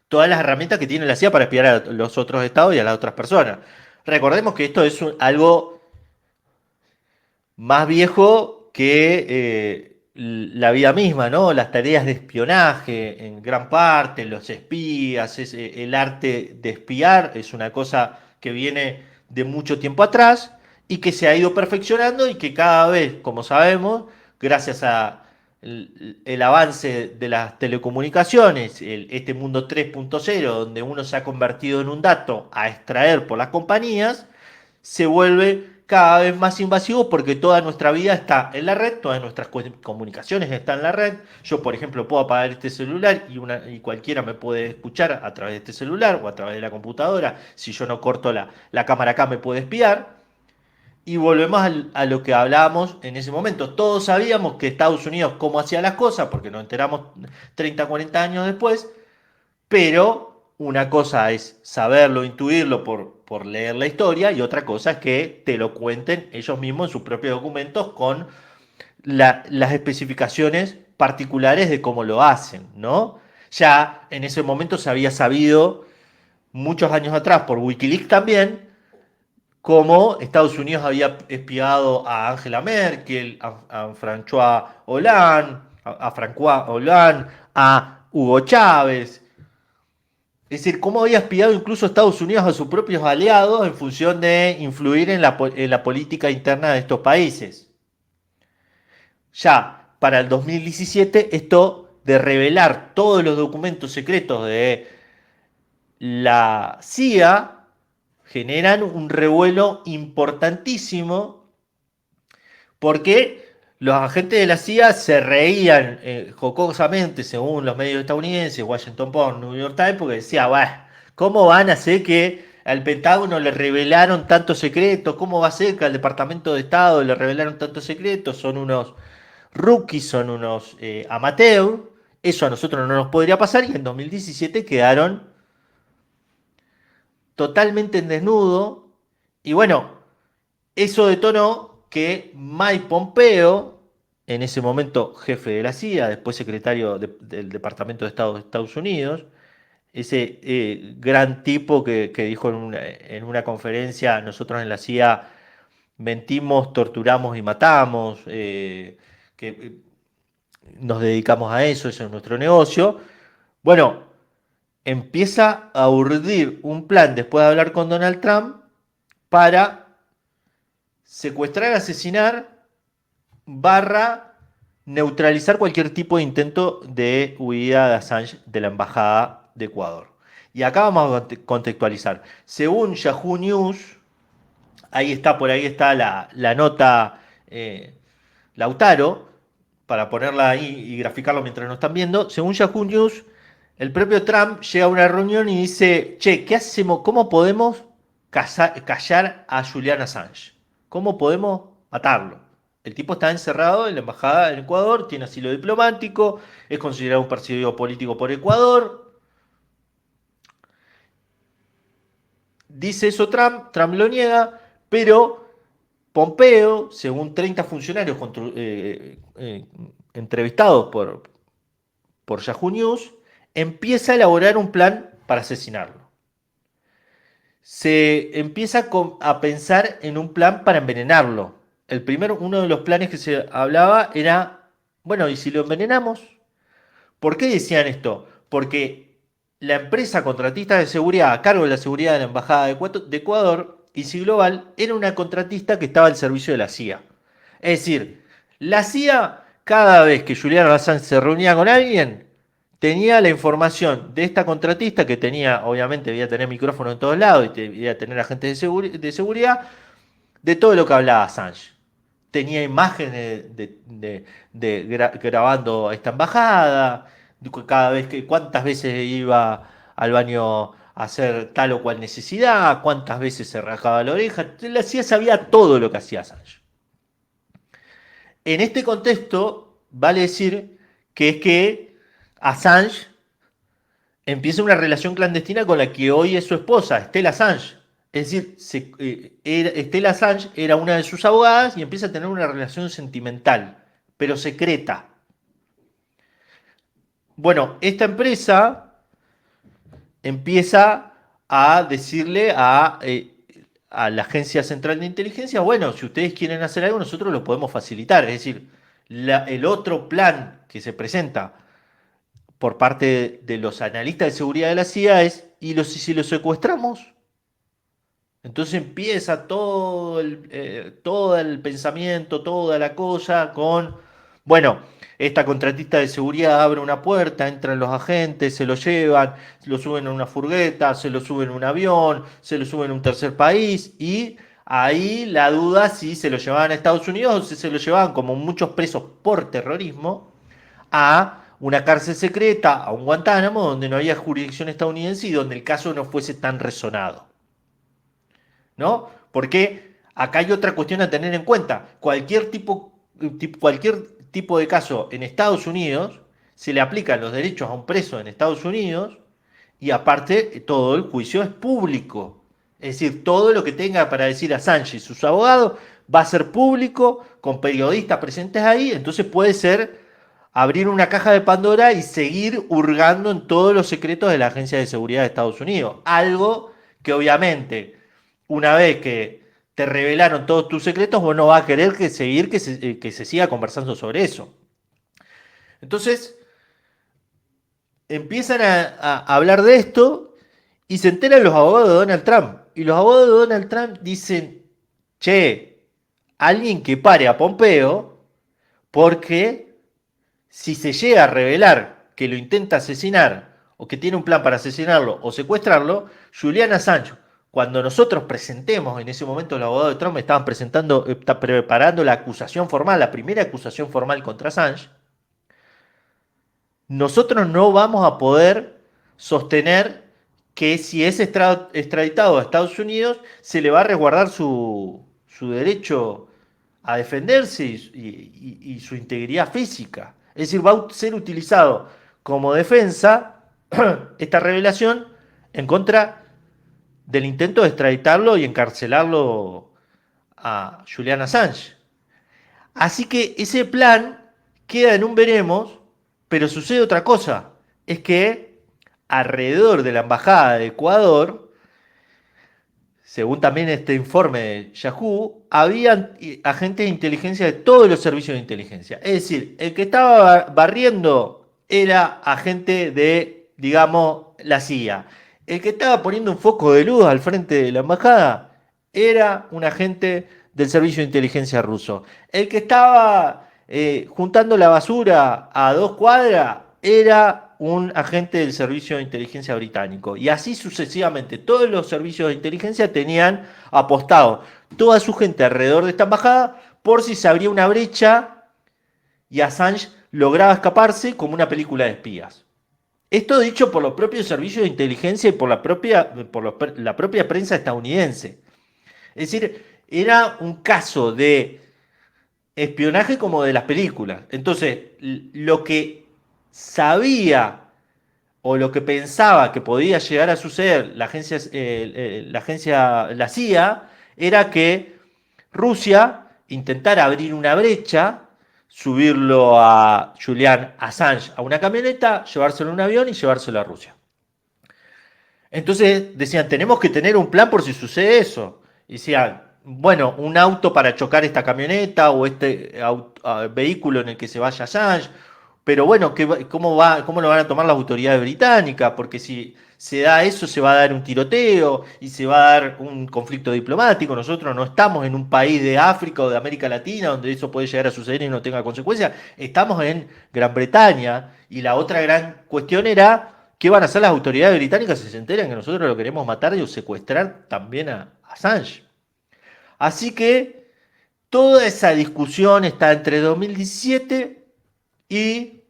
todas las herramientas que tiene la CIA para espiar a los otros estados y a las otras personas. Recordemos que esto es algo más viejo que la vida misma, ¿no? Las tareas de espionaje, en gran parte, los espías, el arte de espiar es una cosa que viene de mucho tiempo atrás y que se ha ido perfeccionando, y que cada vez, como sabemos, gracias a el avance de las telecomunicaciones, este mundo 3.0, donde uno se ha convertido en un dato a extraer por las compañías, se vuelve cada vez más invasivo porque toda nuestra vida está en la red, todas nuestras comunicaciones están en la red. Yo, por ejemplo, puedo apagar este celular y cualquiera me puede escuchar a través de este celular o a través de la computadora. Si yo no corto la cámara acá, me puede espiar. Y volvemos a lo que hablábamos en ese momento. Todos sabíamos que Estados Unidos cómo hacía las cosas, porque nos enteramos 30, 40 años después, pero una cosa es saberlo, intuirlo por leer la historia, y otra cosa es que te lo cuenten ellos mismos en sus propios documentos con las especificaciones particulares de cómo lo hacen, ¿no? Ya en ese momento se había sabido muchos años atrás por Wikileaks también cómo Estados Unidos había espiado a Angela Merkel, a François Hollande, a François Hollande, a Hugo Chávez. Es decir, cómo había espiado incluso Estados Unidos a sus propios aliados en función de influir en la política interna de estos países. Ya para el 2017, esto de revelar todos los documentos secretos de la CIA generan un revuelo importantísimo porque los agentes de la CIA se reían jocosamente, según los medios estadounidenses, Washington Post, New York Times, porque decía, bueno, ¿cómo van a hacer que al Pentágono le revelaron tantos secretos? ¿Cómo va a ser que al Departamento de Estado le revelaron tantos secretos? Son unos rookies, son unos amateurs. Eso a nosotros no nos podría pasar y en 2017 quedaron totalmente en desnudo. Y bueno, eso detonó que Mike Pompeo, en ese momento jefe de la CIA, después secretario del Departamento de Estado de Estados Unidos, ese gran tipo que dijo en una conferencia, nosotros en la CIA mentimos, torturamos y matamos, que nos dedicamos a eso, eso es nuestro negocio. Bueno, empieza a urdir un plan después de hablar con Donald Trump para secuestrar, asesinar, barra neutralizar cualquier tipo de intento de huida de Assange de la Embajada de Ecuador. Y acá vamos a contextualizar. Según Yahoo News, ahí está, por ahí está la nota Lautaro, para ponerla ahí y graficarlo mientras nos están viendo. Según Yahoo News, el propio Trump llega a una reunión y dice, che, ¿qué hacemos? ¿Cómo podemos callar a Julian Assange? ¿Cómo podemos matarlo? El tipo está encerrado en la embajada en Ecuador, tiene asilo diplomático, es considerado un perseguido político por Ecuador. Dice eso Trump, Trump lo niega, pero Pompeo, según 30 funcionarios entrevistados por Yahoo News, empieza a elaborar un plan para asesinarlo. Se empieza a pensar en un plan para envenenarlo. Uno de los planes que se hablaba era, bueno, ¿y si lo envenenamos? ¿Por qué decían esto? Porque la empresa contratista de seguridad a cargo de la seguridad de la Embajada de Ecuador, Easy Global, era una contratista que estaba al servicio de la CIA. Es decir, la CIA, cada vez que Julian Assange se reunía con alguien, tenía la información de esta contratista que tenía, obviamente, debía tener micrófono en todos lados y debía tener agentes de seguridad, de todo lo que hablaba Assange. Tenía imágenes grabando esta embajada, cada vez cuántas veces iba al baño a hacer tal o cual necesidad, cuántas veces se rascaba la oreja. La CIA sabía todo lo que hacía Assange. En este contexto, vale decir que Assange empieza una relación clandestina con la que hoy es su esposa, Stella Assange. Es decir, Stella Assange era una de sus abogadas y empieza a tener una relación sentimental, pero secreta. Bueno, esta empresa empieza a decirle a la Agencia Central de Inteligencia, bueno, si ustedes quieren hacer algo, nosotros lo podemos facilitar. Es decir, el otro plan que se presenta por parte de los analistas de seguridad de la CIA es, si los secuestramos? Entonces empieza todo el pensamiento, toda la cosa con, bueno, esta contratista de seguridad abre una puerta, entran los agentes, se lo llevan, lo suben en una furgueta, se lo suben en un avión, se lo suben en un tercer país y ahí la duda si se lo llevaban a Estados Unidos o si se lo llevaban como muchos presos por terrorismo a una cárcel secreta, a un Guantánamo donde no había jurisdicción estadounidense y donde el caso no fuese tan resonado. ¿No? Porque acá hay otra cuestión a tener en cuenta. Cualquier tipo de caso en Estados Unidos se le aplican los derechos a un preso en Estados Unidos y aparte todo el juicio es público. Es decir, todo lo que tenga para decir Assange y sus abogados va a ser público, con periodistas presentes ahí, entonces puede ser abrir una caja de Pandora y seguir hurgando en todos los secretos de la Agencia de Seguridad de Estados Unidos. Algo que obviamente una vez que te revelaron todos tus secretos, vos no vas a querer que se siga conversando sobre eso. Entonces, empiezan a hablar de esto y se enteran los abogados de Donald Trump. Y los abogados de Donald Trump dicen, che, alguien que pare a Pompeo, porque si se llega a revelar que lo intenta asesinar o que tiene un plan para asesinarlo o secuestrarlo, Julian Assange cuando nosotros presentemos, en ese momento los abogados de Trump estaban preparando la acusación formal, la primera acusación formal contra Assange, nosotros no vamos a poder sostener que si es extraditado a Estados Unidos, se le va a resguardar su derecho a defenderse y su integridad física. Es decir, va a ser utilizado como defensa esta revelación en contra del intento de extraditarlo y encarcelarlo a Julian Assange. Así que ese plan queda en un veremos, pero sucede otra cosa. Es que alrededor de la embajada de Ecuador, según también este informe de Yahoo, había agentes de inteligencia de todos los servicios de inteligencia. Es decir, el que estaba barriendo era agente de, digamos, la CIA. El que estaba poniendo un foco de luz al frente de la embajada era un agente del servicio de inteligencia ruso. El que estaba juntando la basura a 2 cuadras era un agente del servicio de inteligencia británico. Y así sucesivamente, todos los servicios de inteligencia tenían apostado toda su gente alrededor de esta embajada por si se abría una brecha y Assange lograba escaparse como una película de espías. Esto dicho por los propios servicios de inteligencia y por la propia prensa estadounidense. Es decir, era un caso de espionaje como de las películas. Entonces, lo que sabía o lo que pensaba que podía llegar a suceder la CIA, era que Rusia intentara abrir una brecha, subirlo a Julian Assange a una camioneta, llevárselo en un avión y llevárselo a Rusia. Entonces decían, tenemos que tener un plan por si sucede eso. Y decían, bueno, un auto para chocar esta camioneta o este vehículo en el que se vaya Assange. Pero bueno, ¿cómo lo van a tomar las autoridades británicas? Porque si se da eso, se va a dar un tiroteo y se va a dar un conflicto diplomático. Nosotros no estamos en un país de África o de América Latina donde eso puede llegar a suceder y no tenga consecuencias. Estamos en Gran Bretaña y la otra gran cuestión era ¿qué van a hacer las autoridades británicas si se enteran que nosotros lo queremos matar y secuestrar también a Assange? Así que toda esa discusión está entre 2017 y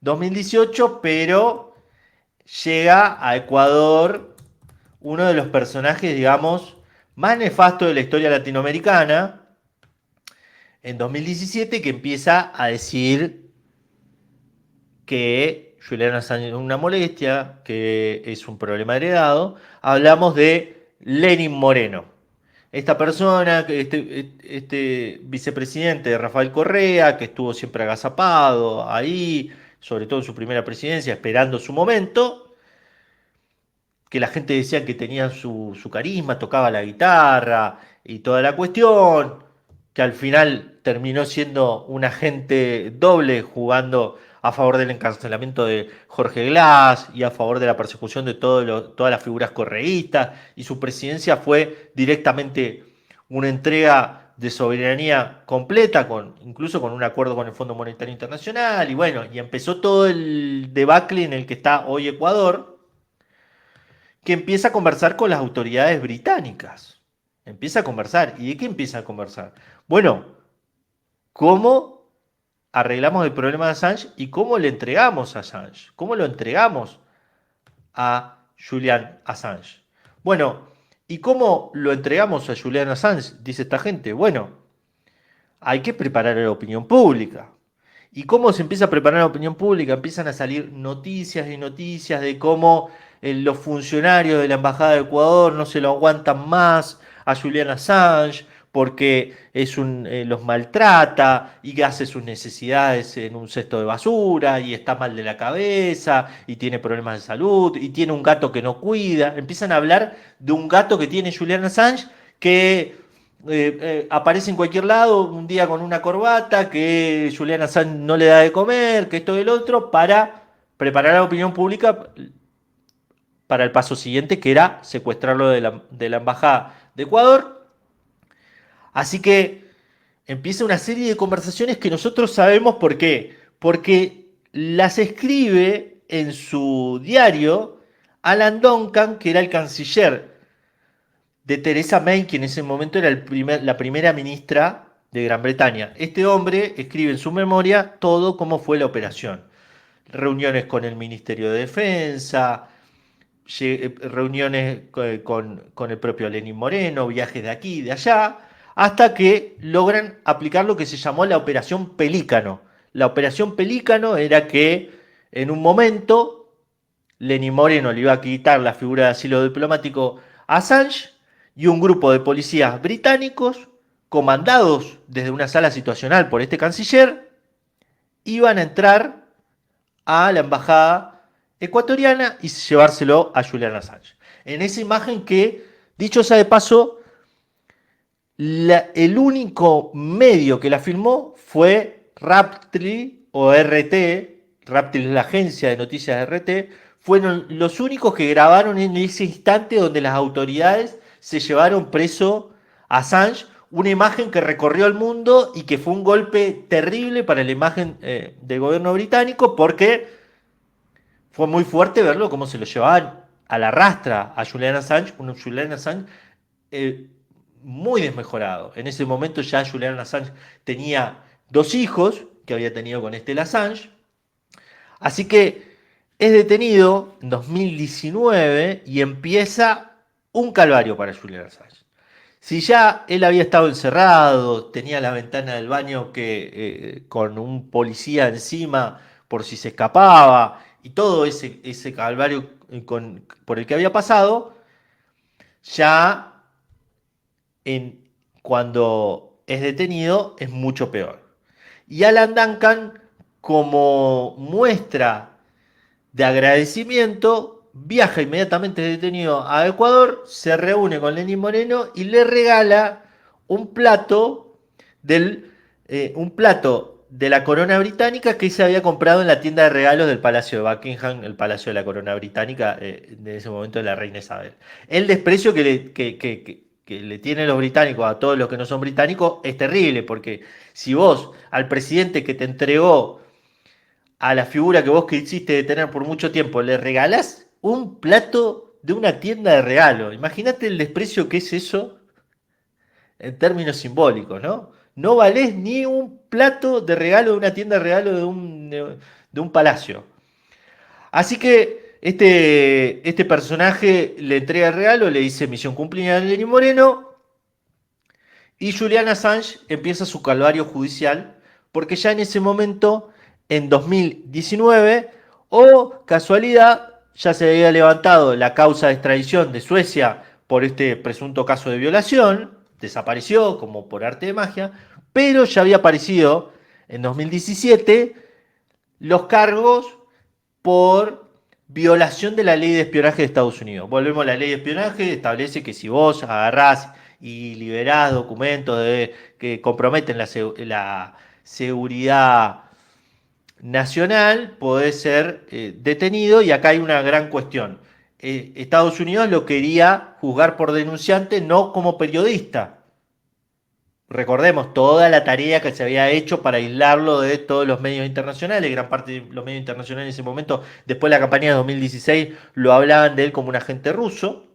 2018, pero llega a Ecuador uno de los personajes, digamos, más nefastos de la historia latinoamericana, en 2017, que empieza a decir que Julian Assange es una molestia, que es un problema heredado. Hablamos de Lenin Moreno. Esta persona, este vicepresidente de Rafael Correa, que estuvo siempre agazapado ahí, sobre todo en su primera presidencia, esperando su momento, que la gente decía que tenía su carisma, tocaba la guitarra y toda la cuestión, que al final terminó siendo un agente doble jugando a favor del encarcelamiento de Jorge Glass y a favor de la persecución de todas las figuras correístas, y su presidencia fue directamente una entrega de soberanía completa, incluso con un acuerdo con el Fondo Monetario Internacional, y bueno, y empezó todo el debacle en el que está hoy Ecuador, que empieza a conversar con las autoridades británicas. Empieza a conversar. ¿Y de qué empieza a conversar? Bueno, ¿cómo arreglamos el problema de Assange y cómo le entregamos a Assange? ¿Cómo lo entregamos a Julian Assange? Bueno, ¿y cómo lo entregamos a Julian Assange? Dice esta gente. Bueno, hay que preparar a la opinión pública. ¿Y cómo se empieza a preparar la opinión pública? Empiezan a salir noticias y noticias de cómo los funcionarios de la Embajada de Ecuador no se lo aguantan más a Julian Assange porque los maltrata y que hace sus necesidades en un cesto de basura y está mal de la cabeza y tiene problemas de salud y tiene un gato que no cuida. Empiezan a hablar de un gato que tiene Julian Assange que aparece en cualquier lado, un día con una corbata, que Julian Assange no le da de comer, que esto y el otro, para preparar a la opinión pública para el paso siguiente, que era secuestrarlo de la Embajada de Ecuador. Así que empieza una serie de conversaciones que nosotros sabemos por qué. Porque las escribe en su diario Alan Duncan, que era el canciller de Theresa May, quien en ese momento era la primera ministra de Gran Bretaña. Este hombre escribe en su memoria todo cómo fue la operación. Reuniones con el Ministerio de Defensa, reuniones con el propio Lenín Moreno, viajes de aquí y de allá, hasta que logran aplicar lo que se llamó la Operación Pelícano. La Operación Pelícano era que en un momento Lenín Moreno le iba a quitar la figura de asilo diplomático a Assange y un grupo de policías británicos, comandados desde una sala situacional por este canciller, iban a entrar a la embajada ecuatoriana y llevárselo a Julian Assange. En esa imagen que, dicho sea de paso, el único medio que la filmó fue Raptly o RT. Raptly es la agencia de noticias de RT. Fueron los únicos que grabaron en ese instante donde las autoridades se llevaron preso a Assange. Una imagen que recorrió el mundo y que fue un golpe terrible para la imagen del gobierno británico, porque fue muy fuerte verlo cómo se lo llevaban a la rastra a Julian Assange, un Julian Assange eh, muy desmejorado. En ese momento ya Julian Assange tenía 2 hijos que había tenido con este Assange. Así que es detenido en 2019 y empieza un calvario para Julian Assange. Si ya él había estado encerrado, tenía la ventana del baño con un policía encima por si se escapaba, y todo ese calvario por el que había pasado, ya en, cuando es detenido es mucho peor. Y Alan Duncan, como muestra de agradecimiento, viaja inmediatamente detenido a Ecuador, se reúne con Lenín Moreno y le regala un plato un plato de la corona británica que se había comprado en la tienda de regalos del Palacio de Buckingham, el Palacio de la Corona Británica, de ese momento de la reina Isabel. El desprecio que le tienen los británicos a todos los que no son británicos es terrible, porque si vos al presidente que te entregó a la figura que vos quisiste de tener por mucho tiempo, le regalás un plato de una tienda de regalo. Imagínate el desprecio que es eso en términos simbólicos, ¿no? No valés ni un plato de regalo de una tienda de regalo de un palacio. Así que este personaje le entrega el regalo, le dice misión cumplida a Lenín Moreno, y Julian Assange empieza su calvario judicial, porque ya en ese momento, en 2019, o casualidad, ya se había levantado la causa de extradición de Suecia por este presunto caso de violación, desapareció como por arte de magia, pero ya había aparecido en 2017 los cargos por violación de la ley de espionaje de Estados Unidos. Volvemos a la ley de espionaje, establece que si vos agarrás y liberás documentos que comprometen la seguridad nacional, podés ser detenido, y acá hay una gran cuestión. Estados Unidos lo quería juzgar por denunciante, no como periodista. Recordemos toda la tarea que se había hecho para aislarlo de todos los medios internacionales. Gran parte de los medios internacionales en ese momento, después de la campaña de 2016, lo hablaban de él como un agente ruso.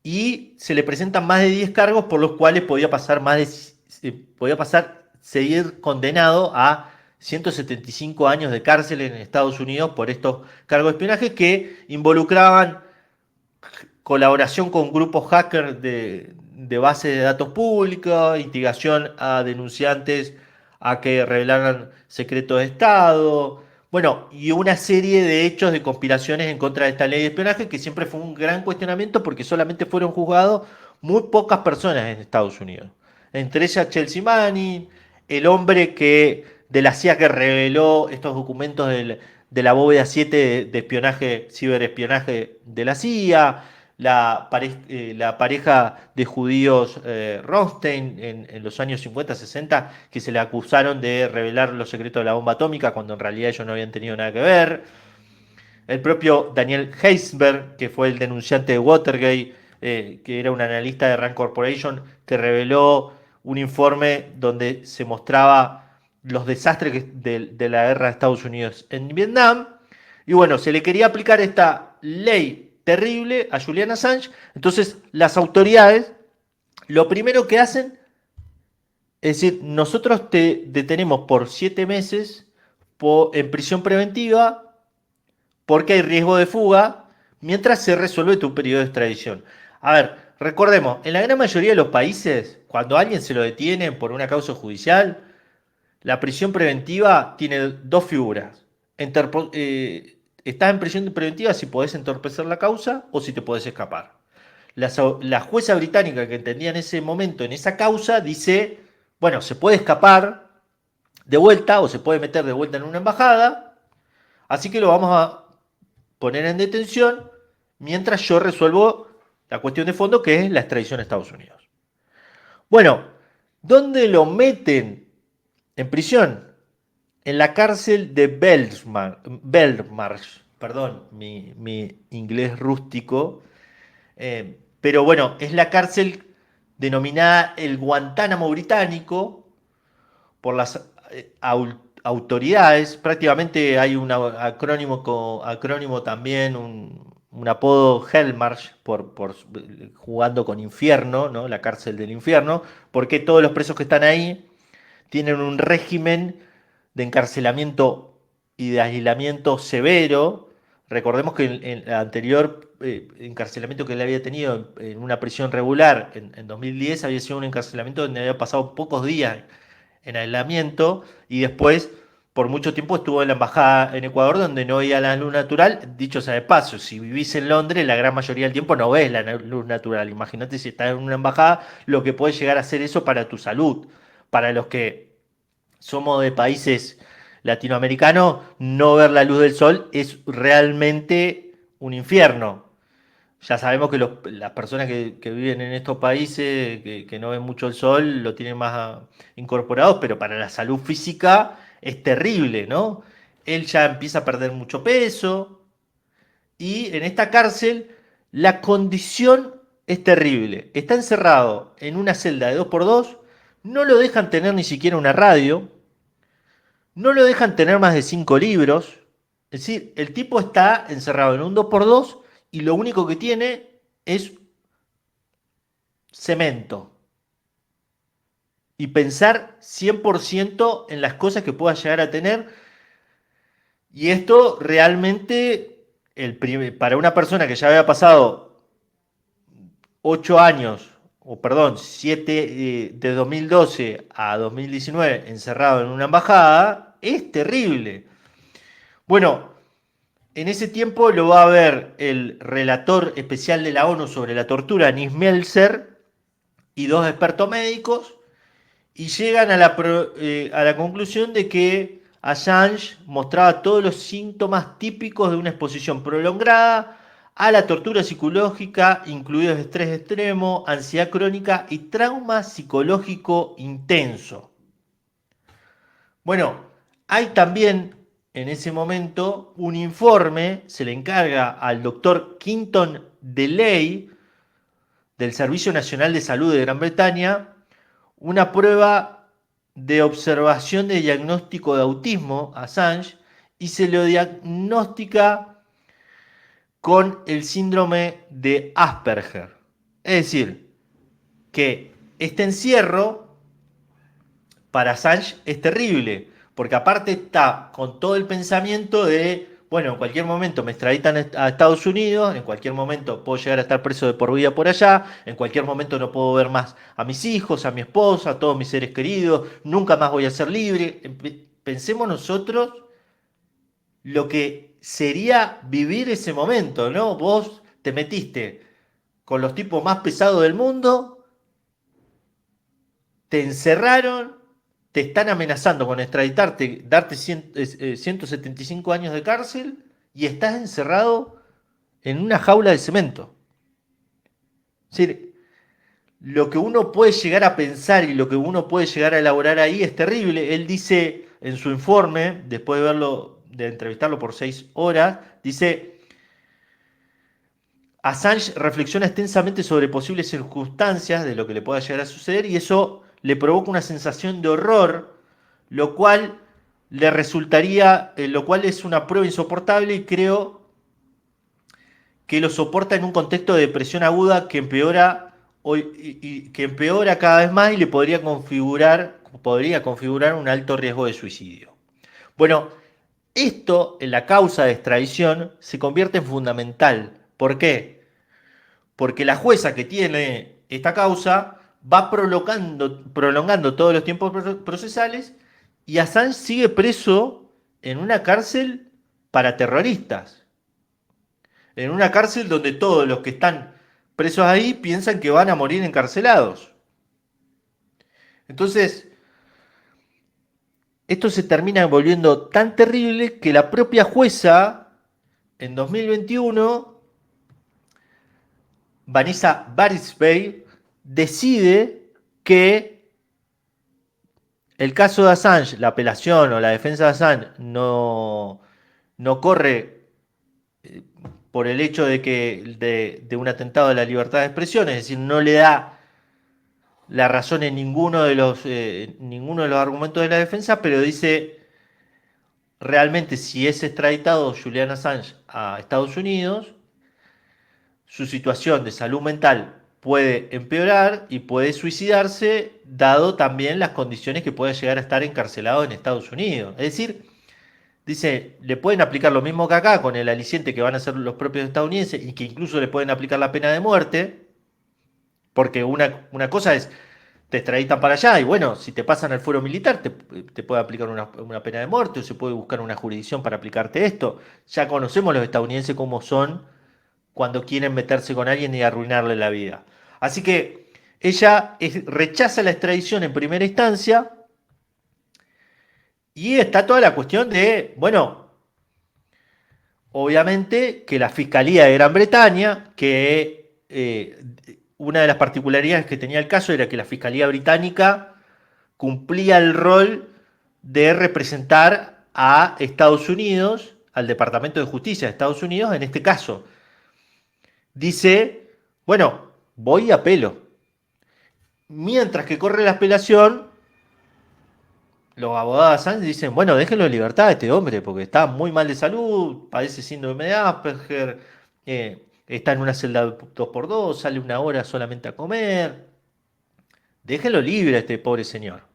Y se le presentan más de 10 cargos por los cuales podía pasar, seguir condenado a 175 años de cárcel en Estados Unidos por estos cargos de espionaje que involucraban colaboración con grupos hackers de bases de datos públicos, instigación a denunciantes a que revelaran secretos de Estado, bueno, y una serie de hechos de conspiraciones en contra de esta ley de espionaje que siempre fue un gran cuestionamiento porque solamente fueron juzgados muy pocas personas en Estados Unidos. Entre ellas Chelsea Manning, el hombre de la CIA que reveló estos documentos de la bóveda 7 de espionaje, ciberespionaje de la CIA, la pareja de judíos Rothstein en los años 50-60, que se le acusaron de revelar los secretos de la bomba atómica cuando en realidad ellos no habían tenido nada que ver. El propio Daniel Heisberg, que fue el denunciante de Watergate, que era un analista de Rand Corporation, que reveló un informe donde se mostraba los desastres de la guerra de Estados Unidos en Vietnam. Y bueno, se le quería aplicar esta ley terrible a Julian Assange. Entonces, las autoridades lo primero que hacen es decir, nosotros te detenemos por 7 meses en prisión preventiva porque hay riesgo de fuga mientras se resuelve tu periodo de extradición. A ver, recordemos, en la gran mayoría de los países, cuando a alguien se lo detiene por una causa judicial, la prisión preventiva tiene dos figuras. Estás en prisión preventiva si podés entorpecer la causa o si te podés escapar. La jueza británica que entendía en ese momento en esa causa dice, bueno, se puede escapar de vuelta o se puede meter de vuelta en una embajada, así que lo vamos a poner en detención mientras yo resuelvo la cuestión de fondo que es la extradición a Estados Unidos. Bueno, ¿dónde lo meten en prisión? En la cárcel de Belmarsh, perdón, mi inglés rústico, pero bueno, es la cárcel denominada el Guantánamo británico por las autoridades. Prácticamente hay un acrónimo también, un apodo Hellmarsh por jugando con infierno, ¿no? La cárcel del infierno, porque todos los presos que están ahí tienen un régimen de encarcelamiento y de aislamiento severo. Recordemos que en el anterior encarcelamiento que él había tenido en una prisión regular en 2010 había sido un encarcelamiento donde había pasado pocos días en aislamiento y después por mucho tiempo estuvo en la embajada en Ecuador donde no veía la luz natural. Dicho sea de paso, si vivís en Londres la gran mayoría del tiempo no ves la luz natural. Imagínate si estás en una embajada lo que puede llegar a ser eso para tu salud. Para los que somos de países latinoamericanos, no ver la luz del sol es realmente un infierno. Ya sabemos que las personas que viven en estos países, que no ven mucho el sol, lo tienen más incorporados, pero para la salud física es terrible, ¿no? Él ya empieza a perder mucho peso y en esta cárcel la condición es terrible. Está encerrado en una celda de 2x2, no lo dejan tener ni siquiera una radio, no lo dejan tener más de 5 libros. Es decir, el tipo está encerrado en un 2x2 y lo único que tiene es cemento. Y pensar 100% en las cosas que pueda llegar a tener. Y esto realmente, para una persona que ya había pasado 8 años, o perdón, 7, de 2012 a 2019 encerrado en una embajada, es terrible. Bueno, en ese tiempo lo va a ver el relator especial de la ONU sobre la tortura, Nils Melzer, y 2 expertos médicos, y llegan a la conclusión de que Assange mostraba todos los síntomas típicos de una exposición prolongada a la tortura psicológica, incluidos estrés extremo, ansiedad crónica y trauma psicológico intenso. Bueno, hay también en ese momento un informe, se le encarga al doctor Quinton DeLay del Servicio Nacional de Salud de Gran Bretaña, una prueba de observación de diagnóstico de autismo a Assange y se lo diagnostica con el síndrome de Asperger. Es decir, que este encierro para Assange es terrible, porque aparte está con todo el pensamiento de, bueno, en cualquier momento me extraditan a Estados Unidos, en cualquier momento puedo llegar a estar preso de por vida por allá, en cualquier momento no puedo ver más a mis hijos, a mi esposa, a todos mis seres queridos, nunca más voy a ser libre. Pensemos nosotros lo que sería vivir ese momento, ¿no? Vos te metiste con los tipos más pesados del mundo, te encerraron, te están amenazando con extraditarte, darte 175 años de cárcel y estás encerrado en una jaula de cemento. Es decir, lo que uno puede llegar a pensar y lo que uno puede llegar a elaborar ahí es terrible. Él dice en su informe, después de entrevistarlo por 6 horas, dice: Assange reflexiona extensamente sobre posibles circunstancias de lo que le pueda llegar a suceder y eso le provoca una sensación de horror, lo cual lo cual es una prueba insoportable y creo que lo soporta en un contexto de depresión aguda que empeora hoy y que empeora cada vez más y le podría configurar un alto riesgo de suicidio. Bueno, esto en la causa de extradición se convierte en fundamental. ¿Por qué? Porque la jueza que tiene esta causa va prolongando todos los tiempos procesales y Assange sigue preso en una cárcel para terroristas. En una cárcel donde todos los que están presos ahí piensan que van a morir encarcelados. Entonces, esto se termina volviendo tan terrible que la propia jueza, en 2021, Vanessa Barisbey, decide que el caso de Assange, la apelación o la defensa de Assange, no corre por el hecho de un atentado a la libertad de expresión, es decir, no le da la razón en ninguno de los argumentos de la defensa, pero dice realmente si es extraditado Julian Assange a Estados Unidos, su situación de salud mental puede empeorar y puede suicidarse, dado también las condiciones que puede llegar a estar encarcelado en Estados Unidos. Es decir, dice, le pueden aplicar lo mismo que acá con el aliciente que van a hacer los propios estadounidenses y que incluso le pueden aplicar la pena de muerte, porque una cosa es, te extraditan para allá y bueno, si te pasan al fuero militar te puede aplicar una pena de muerte o se puede buscar una jurisdicción para aplicarte esto. Ya conocemos los estadounidenses cómo son cuando quieren meterse con alguien y arruinarle la vida. Así que ella rechaza la extradición en primera instancia y está toda la cuestión de, bueno, obviamente que la Fiscalía de Gran Bretaña, que una de las particularidades que tenía el caso era que la Fiscalía Británica cumplía el rol de representar a Estados Unidos, al Departamento de Justicia de Estados Unidos en este caso. Dice, bueno, voy a apelo. Mientras que corre la apelación, los abogados de Assange dicen, bueno, déjenlo en libertad a este hombre, porque está muy mal de salud, padece síndrome de Asperger, está en una celda 2x2, sale una hora solamente a comer. Déjenlo libre a este pobre señor.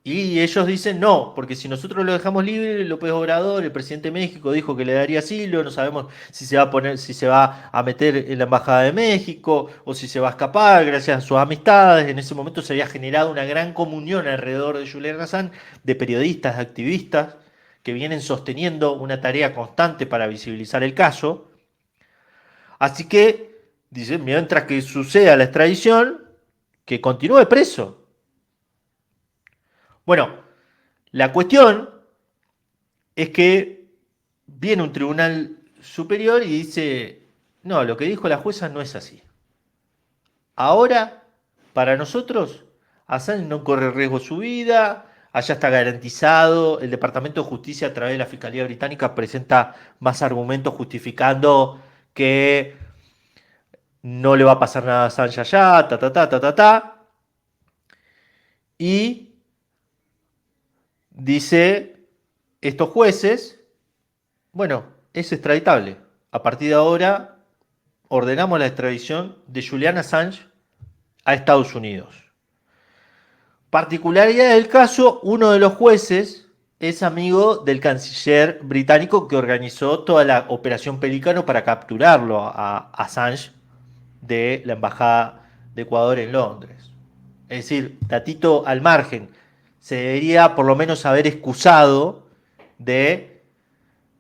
Y ellos dicen no, porque si nosotros lo dejamos libre, López Obrador, el presidente de México, dijo que le daría asilo, no sabemos si se va a poner, si se va a meter en la Embajada de México o si se va a escapar gracias a sus amistades. En ese momento se había generado una gran comunión alrededor de Julian Assange de periodistas, de activistas que vienen sosteniendo una tarea constante para visibilizar el caso. Así que, dicen, mientras que suceda la extradición, que continúe preso. Bueno, la cuestión es que viene un tribunal superior y dice, no, lo que dijo la jueza no es así. Ahora, para nosotros, Assange no corre riesgo su vida, allá está garantizado, el Departamento de Justicia a través de la Fiscalía Británica presenta más argumentos justificando que no le va a pasar nada a Assange allá, y dice estos jueces, bueno, es extraditable. A partir de ahora ordenamos la extradición de Julian Assange a Estados Unidos. Particularidad del caso, uno de los jueces es amigo del canciller británico que organizó toda la operación Pelícano para capturarlo a Assange de la Embajada de Ecuador en Londres. Es decir, datito al margen, se debería por lo menos haber excusado de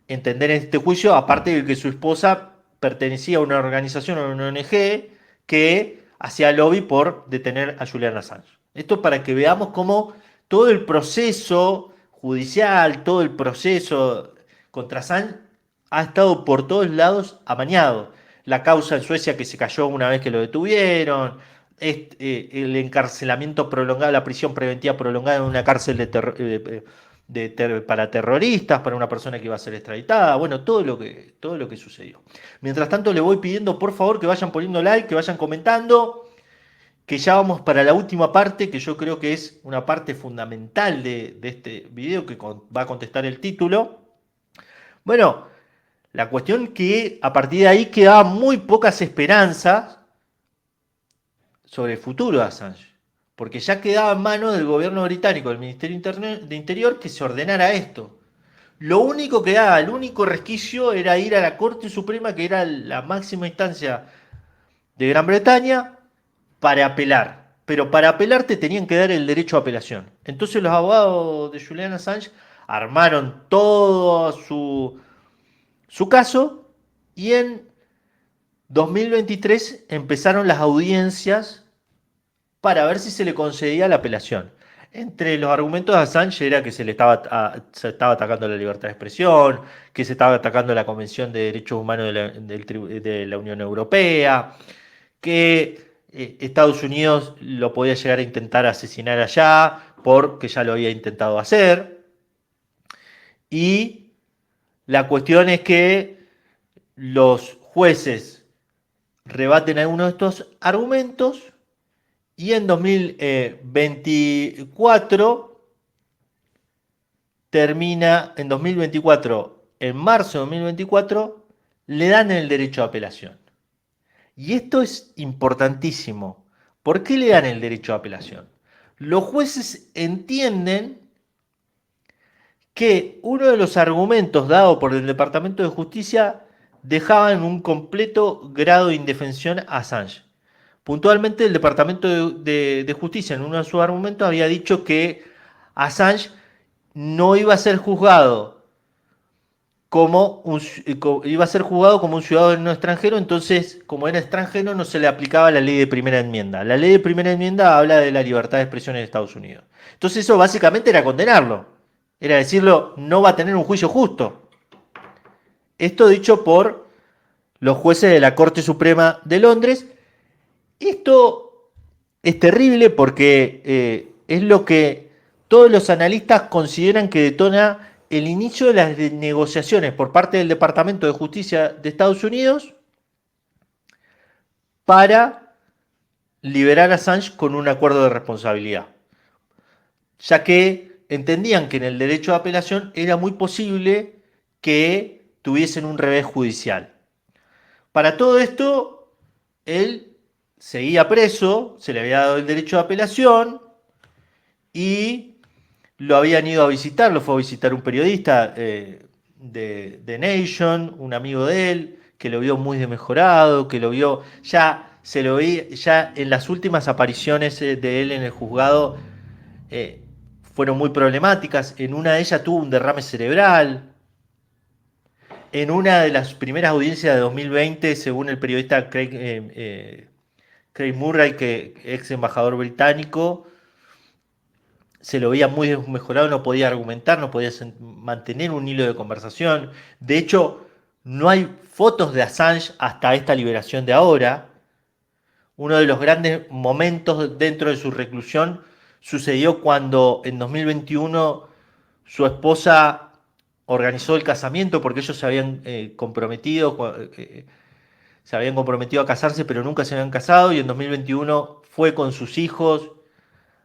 entender en este juicio, aparte de que su esposa pertenecía a una organización, a una ONG, que hacía lobby por detener a Julian Assange. Esto para que veamos cómo todo el proceso judicial, todo el proceso contra Assange ha estado por todos lados amañado. La causa en Suecia que se cayó una vez que lo detuvieron, el encarcelamiento prolongado, la prisión preventiva prolongada en una cárcel para terroristas, para una persona que iba a ser extraditada, bueno, todo lo que sucedió. Mientras tanto, le voy pidiendo por favor que vayan poniendo like, que vayan comentando, que ya vamos para la última parte, que yo creo que es una parte fundamental de este video que va a contestar el título. Bueno, La cuestión que a partir de ahí quedaban muy pocas esperanzas sobre el futuro de Assange, porque ya quedaba en manos del gobierno británico, del Ministerio de Interior, que se ordenara esto. Lo único que daba, el único resquicio era ir a la Corte Suprema, que era la máxima instancia de Gran Bretaña, para apelar. Pero para apelar te tenían que dar el derecho a apelación. Entonces los abogados de Julian Assange armaron todo su caso y en 2023 empezaron las audiencias para ver si se le concedía la apelación. Entre los argumentos de Assange era que se estaba atacando la libertad de expresión, que se estaba atacando la Convención de Derechos Humanos de la Unión Europea, que Estados Unidos lo podía llegar a intentar asesinar allá porque ya lo había intentado hacer. Y la cuestión es que los jueces rebaten algunos de estos argumentos y en 2024 en marzo de 2024, le dan el derecho a apelación. Y esto es importantísimo. ¿Por qué le dan el derecho a apelación? Los jueces entienden que uno de los argumentos dados por el Departamento de Justicia dejaba en un completo grado de indefensión a Assange. Puntualmente, el Departamento de Justicia en uno de sus argumentos había dicho que Assange no iba a ser juzgado iba a ser juzgado como un ciudadano extranjero, entonces, como era extranjero, no se le aplicaba la ley de primera enmienda. La ley de primera enmienda habla de la libertad de expresión en Estados Unidos. Entonces, eso básicamente era condenarlo. Era decirlo, no va a tener un juicio justo. Esto dicho por los jueces de la Corte Suprema de Londres. Esto es terrible porque es lo que todos los analistas consideran que detona el inicio de las negociaciones por parte del Departamento de Justicia de Estados Unidos para liberar a Assange con un acuerdo de responsabilidad, ya que entendían que en el derecho de apelación era muy posible que tuviesen un revés judicial. Para todo esto, él seguía preso, se le había dado el derecho de apelación y lo habían ido a visitar, lo fue a visitar un periodista de Nation, un amigo de él, que lo vio muy desmejorado, que lo vio, se lo vi, ya en las últimas apariciones de él en el juzgado fueron muy problemáticas. En una de ellas tuvo un derrame cerebral. En una de las primeras audiencias de 2020, según el periodista Craig Murray, que ex embajador británico, se lo veía muy desmejorado, no podía argumentar, no podía mantener un hilo de conversación. De hecho, no hay fotos de Assange hasta esta liberación de ahora. Uno de los grandes momentos dentro de su reclusión sucedió cuando en 2021 su esposa organizó el casamiento porque ellos se habían comprometido a casarse, pero nunca se habían casado, y en 2021 fue con sus hijos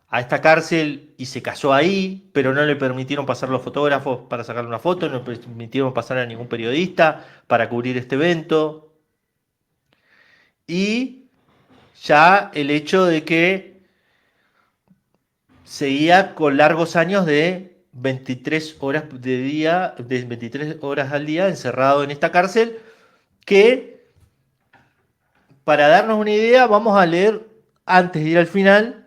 a esta cárcel y se casó ahí, pero no le permitieron pasar los fotógrafos para sacarle una foto, no le permitieron pasar a ningún periodista para cubrir este evento. Y ya el hecho de que seguía con largos años de 23 horas de 23 horas al día encerrado en esta cárcel, que para darnos una idea vamos a leer antes de ir al final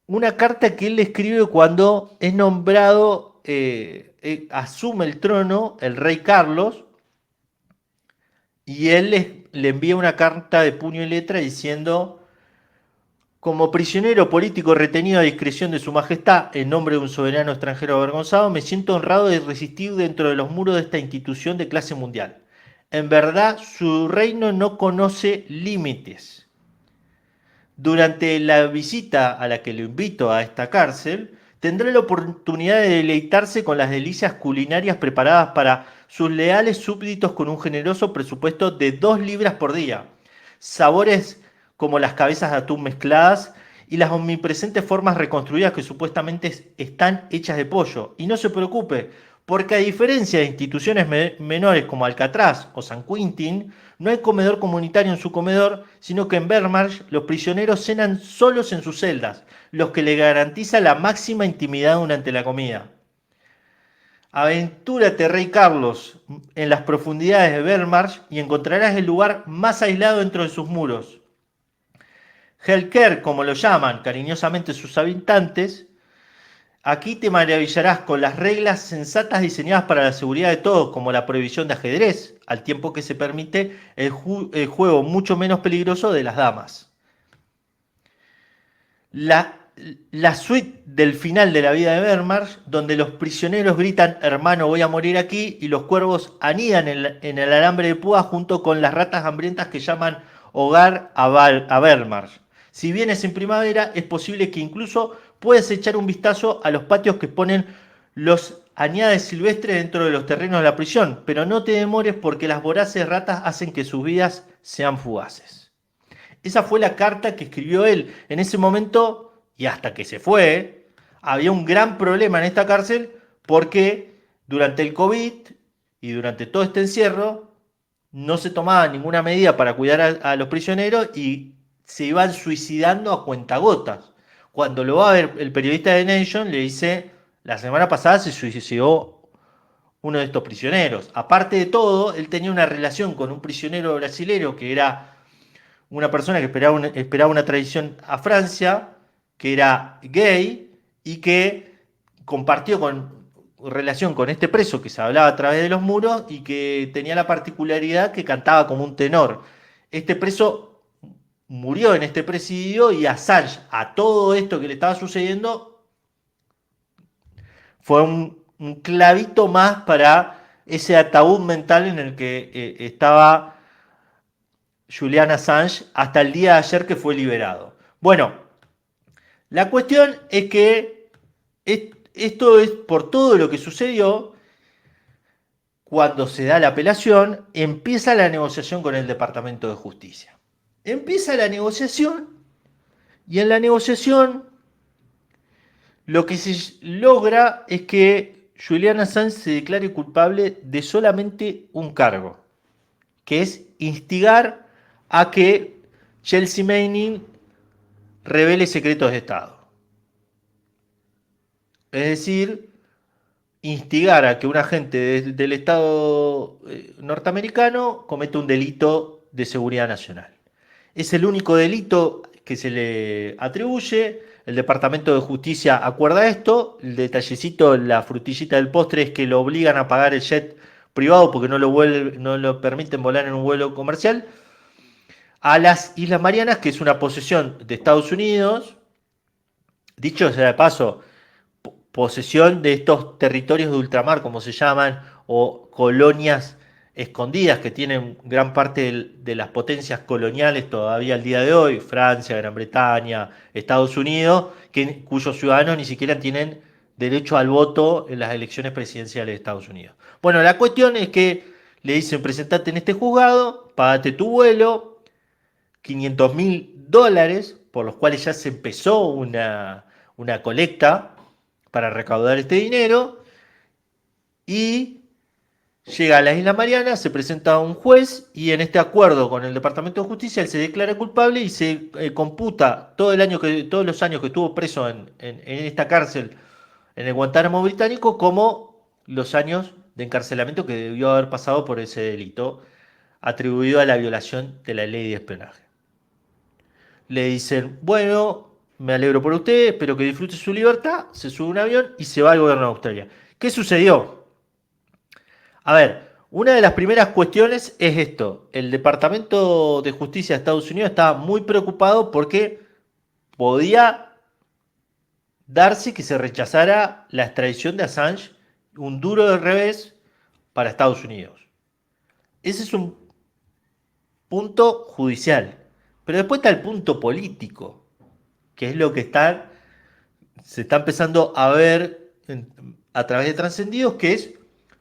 una carta que él le escribe cuando es nombrado, asume el trono el rey Carlos, y él le envía una carta de puño y letra diciendo: como prisionero político retenido a discreción de su majestad, en nombre de un soberano extranjero avergonzado, me siento honrado de resistir dentro de los muros de esta institución de clase mundial. En verdad, su reino no conoce límites. Durante la visita a la que lo invito a esta cárcel, tendrá la oportunidad de deleitarse con las delicias culinarias preparadas para sus leales súbditos con un generoso presupuesto de 2 libras por día. Sabores como las cabezas de atún mezcladas y las omnipresentes formas reconstruidas que supuestamente están hechas de pollo. Y no se preocupe, porque a diferencia de instituciones menores como Alcatraz o San Quintín, no hay comedor comunitario en su comedor, sino que en Belmarsh los prisioneros cenan solos en sus celdas, lo que le garantiza la máxima intimidad durante la comida. Aventúrate, Rey Carlos, en las profundidades de Belmarsh y encontrarás el lugar más aislado dentro de sus muros. Hellcare, como lo llaman cariñosamente sus habitantes, aquí te maravillarás con las reglas sensatas diseñadas para la seguridad de todos, como la prohibición de ajedrez, al tiempo que se permite el juego mucho menos peligroso de las damas. La suite del final de la vida de Belmarsh, donde los prisioneros gritan hermano voy a morir aquí y los cuervos anidan en el alambre de púas junto con las ratas hambrientas que llaman hogar a Belmarsh. Si vienes en primavera es posible que incluso puedas echar un vistazo a los patios que ponen los añades silvestres dentro de los terrenos de la prisión, pero no te demores porque las voraces ratas hacen que sus vidas sean fugaces. Esa fue la carta que escribió él. En ese momento, y hasta que se fue, había un gran problema en esta cárcel porque durante el COVID y durante todo este encierro no se tomaba ninguna medida para cuidar a los prisioneros y se iban suicidando a cuentagotas. Cuando lo va a ver el periodista de Nation, le dice, la semana pasada se suicidó uno de estos prisioneros. Aparte de todo, él tenía una relación con un prisionero brasilero que era una persona que esperaba una tradición a Francia, que era gay y que compartió relación con este preso que se hablaba a través de los muros y que tenía la particularidad que cantaba como un tenor. Este preso murió en este presidio y Assange, a todo esto que le estaba sucediendo, fue un clavito más para ese ataúd mental en el que estaba Julian Assange hasta el día de ayer que fue liberado. Bueno, la cuestión es que esto es por todo lo que sucedió. Cuando se da la apelación, empieza la negociación con el Departamento de Justicia. Empieza la negociación y en la negociación lo que se logra es que Julian Assange se declare culpable de solamente un cargo, que es instigar a que Chelsea Manning revele secretos de Estado. Es decir, instigar a que un agente del Estado norteamericano cometa un delito de seguridad nacional. Es el único delito que se le atribuye. El Departamento de Justicia acuerda esto. El detallecito, la frutillita del postre es que lo obligan a pagar el jet privado porque no lo permiten volar en un vuelo comercial a las Islas Marianas, que es una posesión de Estados Unidos. Dicho sea de paso, posesión de estos territorios de ultramar, como se llaman, o colonias escondidas que tienen gran parte de las potencias coloniales todavía al día de hoy, Francia, Gran Bretaña, Estados Unidos, cuyos ciudadanos ni siquiera tienen derecho al voto en las elecciones presidenciales de Estados Unidos. Bueno, la cuestión es que le dicen, presentate en este juzgado, pagate tu vuelo, $500.000, por los cuales ya se empezó una colecta para recaudar este dinero, y llega a las Islas Marianas, se presenta a un juez y en este acuerdo con el Departamento de Justicia él se declara culpable y se computa todos los años que estuvo preso en esta cárcel en el Guantánamo británico como los años de encarcelamiento que debió haber pasado por ese delito atribuido a la violación de la ley de espionaje. Le dicen, bueno, me alegro por usted, espero que disfrute su libertad, se sube a un avión y se va al gobierno de Australia. ¿Qué sucedió? A ver, una de las primeras cuestiones es esto. El Departamento de Justicia de Estados Unidos estaba muy preocupado porque podía darse que se rechazara la extradición de Assange, un duro de revés para Estados Unidos. Ese es un punto judicial. Pero después está el punto político, que es lo que se está empezando a ver a través de trascendidos, que es,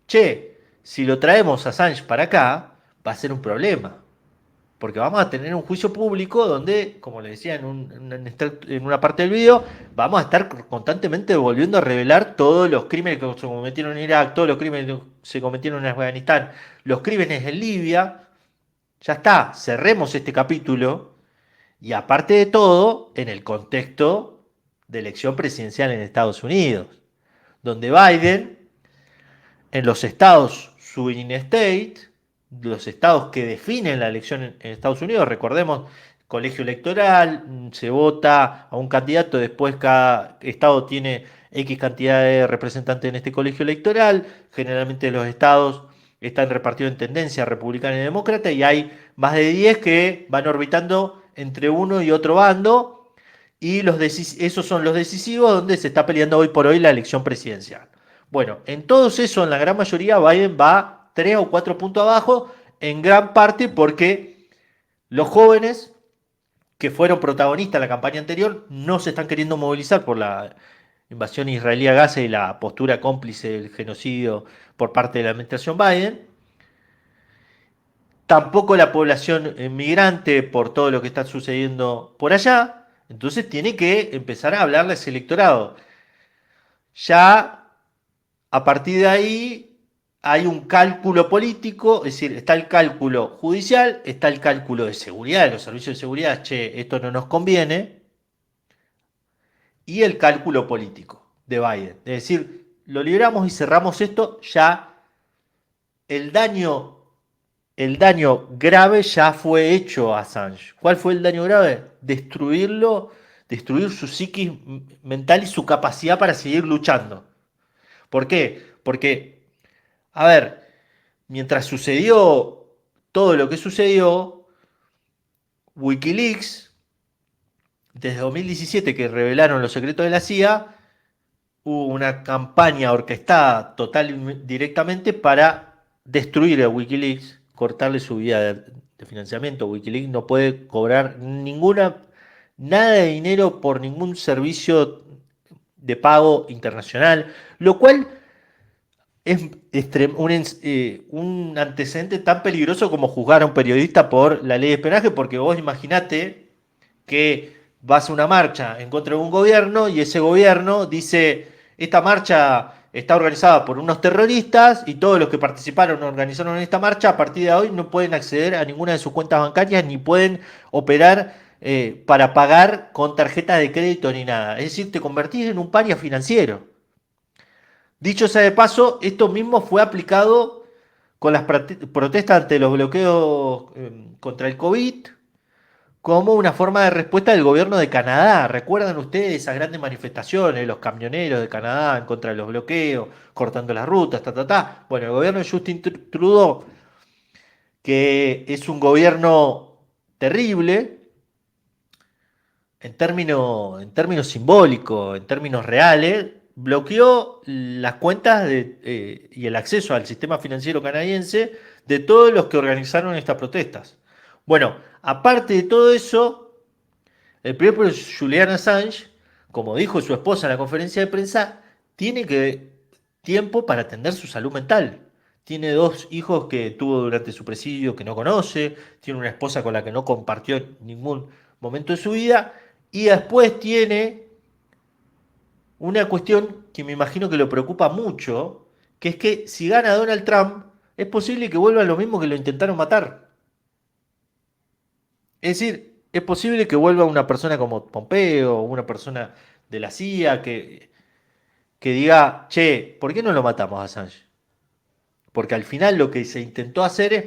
che, si lo traemos a Assange para acá, va a ser un problema. Porque vamos a tener un juicio público donde, como les decía en una parte del video, vamos a estar constantemente volviendo a revelar todos los crímenes que se cometieron en Irak, todos los crímenes que se cometieron en Afganistán, los crímenes en Libia. Ya está, cerremos este capítulo. Y aparte de todo, en el contexto de elección presidencial en Estados Unidos, donde Biden, en los estados swing state, los estados que definen la elección en Estados Unidos, recordemos, colegio electoral, se vota a un candidato, después cada estado tiene X cantidad de representantes en este colegio electoral, generalmente los estados están repartidos en tendencia republicana y demócrata, y hay más de 10 que van orbitando entre uno y otro bando, y esos son los decisivos donde se está peleando hoy por hoy la elección presidencial. Bueno, en todos esos, en la gran mayoría, Biden va 3 o 4 puntos abajo, en gran parte porque los jóvenes que fueron protagonistas en la campaña anterior no se están queriendo movilizar por la invasión israelí a Gaza y la postura cómplice del genocidio por parte de la administración Biden. Tampoco la población migrante por todo lo que está sucediendo por allá. Entonces tiene que empezar a hablarle a ese electorado. Ya a partir de ahí hay un cálculo político, es decir, está el cálculo judicial, está el cálculo de seguridad, de los servicios de seguridad, che, esto no nos conviene, y el cálculo político de Biden. Es decir, lo libramos y cerramos esto, ya el daño, el daño grave ya fue hecho a Assange. ¿Cuál fue el daño grave? Destruirlo, destruir su psiquis mental y su capacidad para seguir luchando. ¿Por qué? Porque, a ver, mientras sucedió todo lo que sucedió, Wikileaks, desde 2017 que revelaron los secretos de la CIA, hubo una campaña orquestada directamente para destruir a Wikileaks, cortarle su vía de financiamiento. Wikileaks no puede cobrar nada de dinero por ningún servicio de pago internacional, lo cual es un antecedente tan peligroso como juzgar a un periodista por la ley de espionaje, porque vos imaginate que vas a una marcha en contra de un gobierno y ese gobierno dice, esta marcha está organizada por unos terroristas y todos los que participaron o organizaron en esta marcha a partir de hoy no pueden acceder a ninguna de sus cuentas bancarias ni pueden operar para pagar con tarjetas de crédito ni nada. Es decir, te convertís en un paria financiero. Dicho sea de paso, esto mismo fue aplicado con las protestas ante los bloqueos contra el COVID como una forma de respuesta del gobierno de Canadá. ¿Recuerdan ustedes esas grandes manifestaciones, los camioneros de Canadá en contra de los bloqueos, cortando las rutas, ta, ta, ta? Bueno, el gobierno de Justin Trudeau, que es un gobierno terrible en términos simbólicos, en términos reales, bloqueó las cuentas y el acceso al sistema financiero canadiense de todos los que organizaron estas protestas. Bueno, aparte de todo eso, el propio Julian Assange, como dijo su esposa en la conferencia de prensa, tiene tiempo para atender su salud mental. Tiene 2 hijos que tuvo durante su presidio que no conoce, tiene una esposa con la que no compartió ningún momento de su vida, y después tiene una cuestión que me imagino que lo preocupa mucho, que es que si gana Donald Trump, es posible que vuelva lo mismo que lo intentaron matar. Es decir, es posible que vuelva una persona como Pompeo, una persona de la CIA, que diga, che, ¿por qué no lo matamos a Assange? Porque al final lo que se intentó hacer es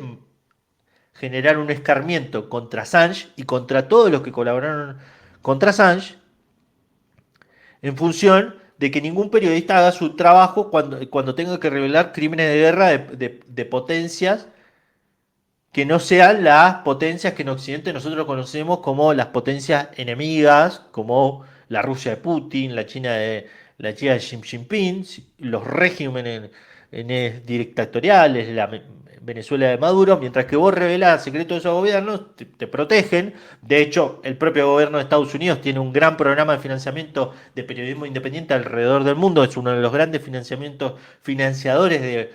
generar un escarmiento contra Assange y contra todos los que colaboraron contra Assange, en función de que ningún periodista haga su trabajo cuando tenga que revelar crímenes de guerra de potencias que no sean las potencias que en Occidente nosotros conocemos como las potencias enemigas, como la Rusia de Putin, la China de Xi Jinping, los regímenes dictatoriales, la Venezuela de Maduro, mientras que vos revelás secretos de esos gobiernos, te protegen. De hecho, el propio gobierno de Estados Unidos tiene un gran programa de financiamiento de periodismo independiente alrededor del mundo, es uno de los grandes financiadores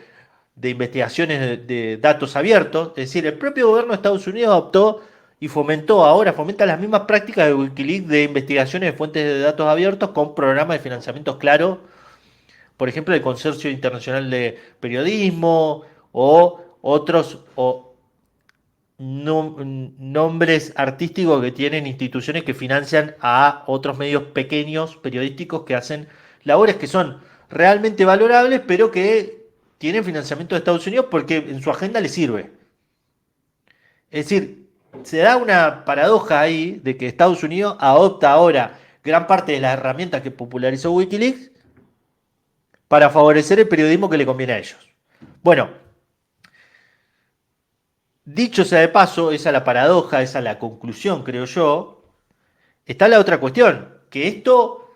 de investigaciones de datos abiertos. Es decir, el propio gobierno de Estados Unidos adoptó y fomenta las mismas prácticas de Wikileaks de investigaciones de fuentes de datos abiertos con programas de financiamiento claros, por ejemplo, el Consorcio Internacional de Periodismo o otros nombres artísticos que tienen instituciones que financian a otros medios pequeños periodísticos que hacen labores que son realmente valorables, pero que tienen financiamiento de Estados Unidos porque en su agenda les sirve. Es decir, se da una paradoja ahí de que Estados Unidos adopta ahora gran parte de las herramientas que popularizó Wikileaks para favorecer el periodismo que le conviene a ellos. Bueno, dicho sea de paso, esa es la paradoja, esa es la conclusión, creo yo. Está la otra cuestión, que esto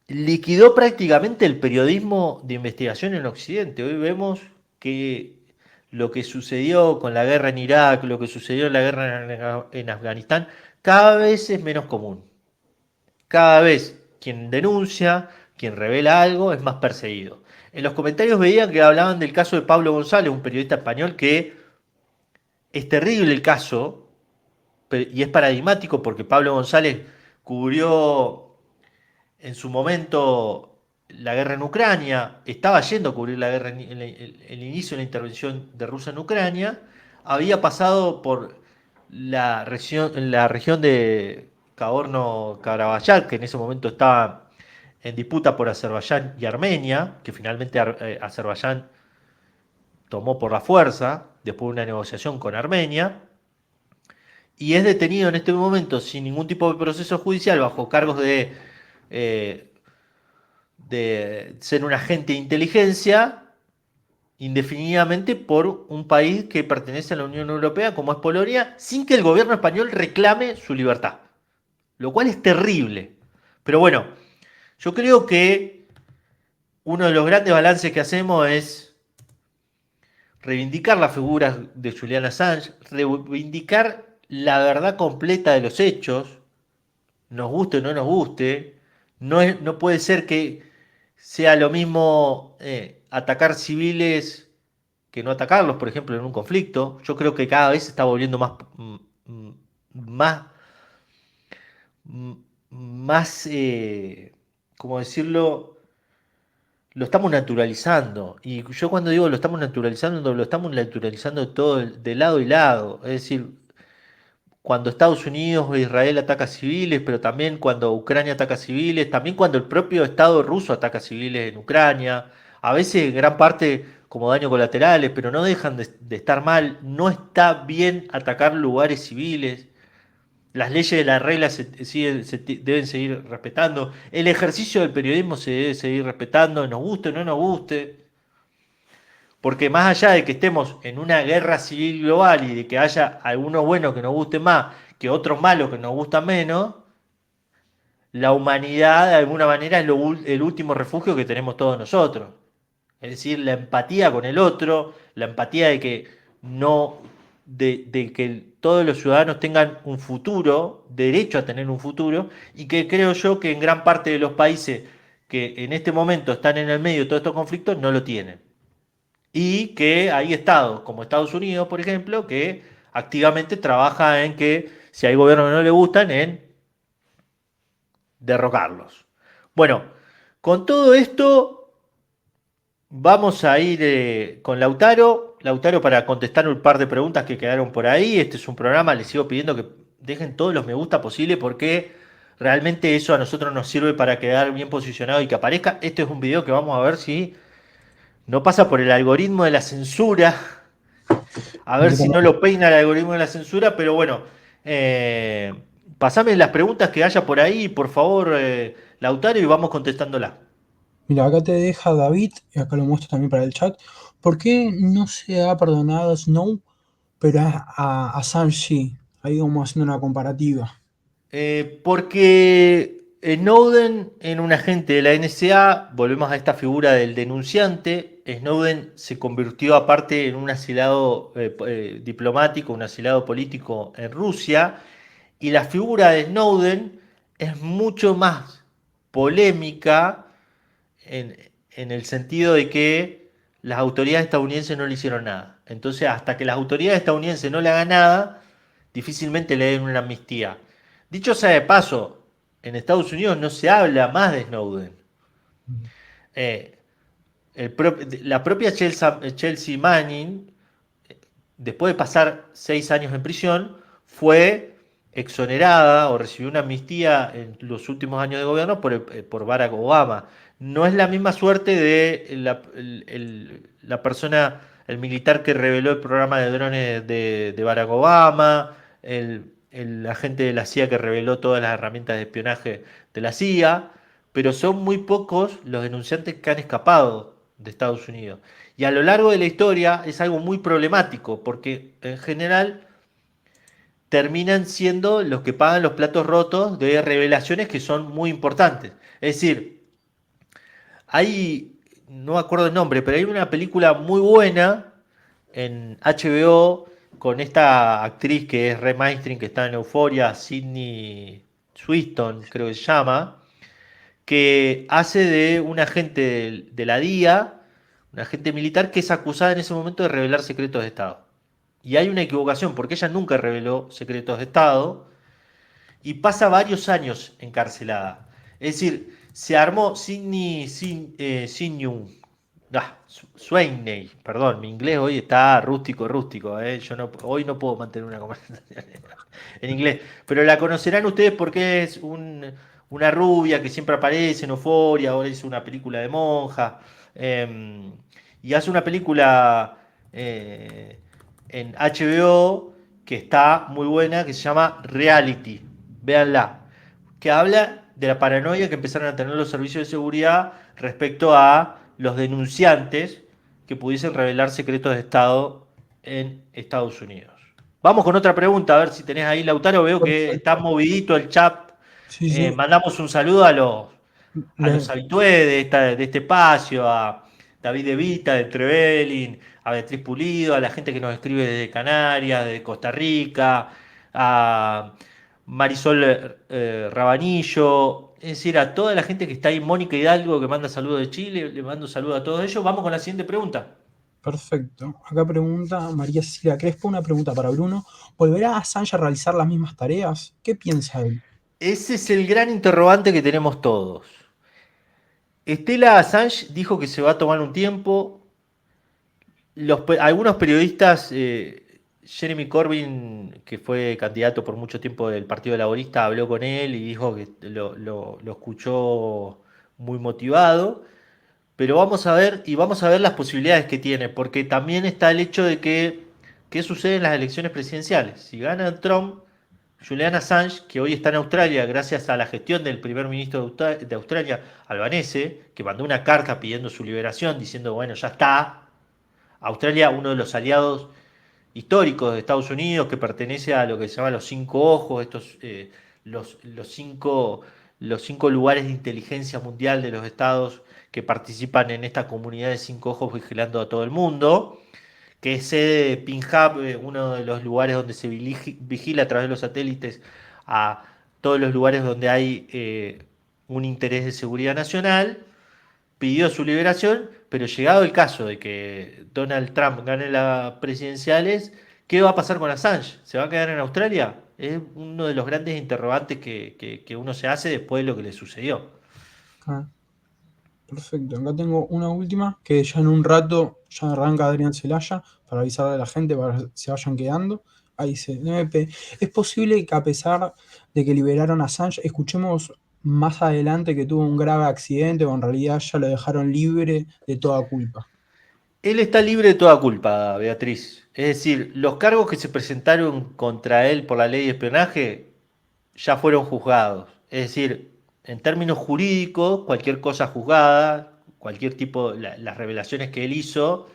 liquidó prácticamente el periodismo de investigación en Occidente. Hoy vemos que lo que sucedió con la guerra en Irak, lo que sucedió en la guerra en Afganistán, cada vez es menos común. Cada vez quien denuncia, quien revela algo, es más perseguido. En los comentarios veían que hablaban del caso de Pablo González, un periodista español que es terrible el caso y es paradigmático porque Pablo González cubrió en su momento la guerra en Ucrania, estaba yendo a cubrir la guerra el inicio de la intervención de Rusia en Ucrania, había pasado por la región de Nagorno-Karabaj, que en ese momento estaba en disputa por Azerbaiyán y Armenia, que finalmente Azerbaiyán tomó por la fuerza, después de una negociación con Armenia, y es detenido en este momento sin ningún tipo de proceso judicial, bajo cargos eh, de ser un agente de inteligencia, indefinidamente por un país que pertenece a la Unión Europea, como es Polonia, sin que el gobierno español reclame su libertad. Lo cual es terrible. Pero bueno, yo creo que uno de los grandes balances que hacemos es reivindicar la figura de Julian Assange, reivindicar la verdad completa de los hechos, nos guste o no nos guste. No puede ser que sea lo mismo atacar civiles que no atacarlos, por ejemplo, en un conflicto. Yo creo que cada vez se está volviendo más, mm, más, ¿cómo decirlo? Lo estamos naturalizando. Y yo cuando digo lo estamos naturalizando todo de lado y lado. Es decir, cuando Estados Unidos o Israel ataca civiles, pero también cuando Ucrania ataca civiles, también cuando el propio Estado ruso ataca civiles en Ucrania, a veces en gran parte como daños colaterales, pero no dejan de estar mal, no está bien atacar lugares civiles, las leyes de las reglas deben seguir respetando, el ejercicio del periodismo se debe seguir respetando, nos guste o no nos guste. Porque más allá de que estemos en una guerra civil global y de que haya algunos buenos que nos gusten más que otros malos que nos gustan menos, la humanidad de alguna manera es el último refugio que tenemos todos nosotros. Es decir, la empatía con el otro, la empatía de que no, de que todos los ciudadanos tengan un futuro, derecho a tener un futuro, y que creo yo que en gran parte de los países que en este momento están en el medio de todos estos conflictos no lo tienen. Y que hay estados, como Estados Unidos, por ejemplo, que activamente trabaja en que si hay gobiernos que no le gustan, en derrocarlos. Bueno, con todo esto vamos a ir con Lautaro. Lautaro, para contestar un par de preguntas que quedaron por ahí. Este es un programa, les sigo pidiendo que dejen todos los me gusta posible porque realmente eso a nosotros nos sirve para quedar bien posicionado y que aparezca. Este es un video que vamos a ver si no pasa por el algoritmo de la censura. A ver si no Completamente. lo peina el algoritmo de la censura, pero bueno, eh, pasame las preguntas que haya por ahí, por favor, Lautaro, y vamos contestándolas. Mira, acá te deja David, y acá lo muestro también para el chat. ¿Por qué no se ha perdonado a Snow, pero a Assange sí? Ahí vamos haciendo una comparativa. Porque Snowden, en un agente de la NSA, volvemos a esta figura del denunciante, Snowden se convirtió aparte en un asilado diplomático, un asilado político en Rusia, y la figura de Snowden es mucho más polémica en, en el sentido de que las autoridades estadounidenses no le hicieron nada. Entonces, hasta que las autoridades estadounidenses no le hagan nada, difícilmente le den una amnistía. Dicho sea de paso, en Estados Unidos no se habla más de Snowden. Eh, la propia Chelsea Manning, después de pasar 6 años en prisión, fue exonerada o recibió una amnistía en los últimos años de gobierno por Barack Obama. No es la misma suerte de la persona, el militar que reveló el programa de drones de Barack Obama, el agente de la CIA que reveló todas las herramientas de espionaje de la CIA, pero son muy pocos los denunciantes que han escapado de Estados Unidos. Y a lo largo de la historia es algo muy problemático, porque en general terminan siendo los que pagan los platos rotos de revelaciones que son muy importantes. Es decir, no me acuerdo el nombre, pero hay una película muy buena en HBO con esta actriz que es Re Mainstream, que está en Euphoria, Sydney Swiston, creo que se llama, que hace de un agente de la DIA, un agente militar que es acusada en ese momento de revelar secretos de Estado. Y hay una equivocación, porque ella nunca reveló secretos de Estado y pasa varios años encarcelada. Es decir, se armó Sweeney, perdón, mi inglés hoy está rústico, rústico, yo no, hoy no puedo mantener una conversación en inglés, pero la conocerán ustedes porque es una rubia que siempre aparece en Euphoria, ahora hizo una película de monja, y hace una película en HBO que está muy buena, que se llama Reality, véanla, que habla de la paranoia que empezaron a tener los servicios de seguridad respecto a los denunciantes que pudiesen revelar secretos de Estado en Estados Unidos. Vamos con otra pregunta, a ver si tenés ahí, Lautaro. Veo que está Perfecto. movidito el chat. Sí, sí. Mandamos un saludo a los Le- habitués de este espacio, a David De Vita, de Trevelin, a Beatriz Pulido, a la gente que nos escribe desde Canarias, de Costa Rica, a Marisol Rabanillo, es decir, a toda la gente que está ahí, Mónica Hidalgo, que manda saludos de Chile, le mando saludos a todos ellos. Vamos con la siguiente pregunta. Perfecto. Acá pregunta María Cecilia Crespo, una pregunta para Bruno. ¿Volverá Assange a realizar las mismas tareas? ¿Qué piensa él? Ese es el gran interrogante que tenemos todos. Stella Assange dijo que se va a tomar un tiempo. Algunos periodistas, Jeremy Corbyn, que fue candidato por mucho tiempo del Partido Laborista, habló con él y dijo que lo escuchó muy motivado. Pero vamos a ver, y vamos a ver las posibilidades que tiene, porque también está el hecho de que, ¿qué sucede en las elecciones presidenciales? Si gana Trump, Julian Assange, que hoy está en Australia gracias a la gestión del primer ministro de Australia, Albanese, que mandó una carta pidiendo su liberación, diciendo, bueno, ya está. Australia, uno de los aliados históricos de Estados Unidos, que pertenece a lo que se llama los cinco ojos, los cinco lugares de inteligencia mundial de los estados que participan en esta comunidad de cinco ojos vigilando a todo el mundo, que es sede de Punjab, uno de los lugares donde se vigila a través de los satélites a todos los lugares donde hay un interés de seguridad nacional. Pidió su liberación, pero llegado el caso de que Donald Trump gane las presidenciales, ¿qué va a pasar con Assange? ¿Se va a quedar en Australia? Es uno de los grandes interrogantes que uno se hace después de lo que le sucedió. Ah, perfecto. Acá tengo una última que ya en un rato ya arranca Adrián Celaya para avisarle a la gente para que se vayan quedando. Ahí dice, MP, ¿es posible que a pesar de que liberaron a Assange, escuchemos más adelante que tuvo un grave accidente o en realidad ya lo dejaron libre de toda culpa? Él está libre de toda culpa, Beatriz. Es decir, los cargos que se presentaron contra él por la ley de espionaje ya fueron juzgados. Es decir, en términos jurídicos, cualquier cosa juzgada, cualquier tipo, las revelaciones que él hizo,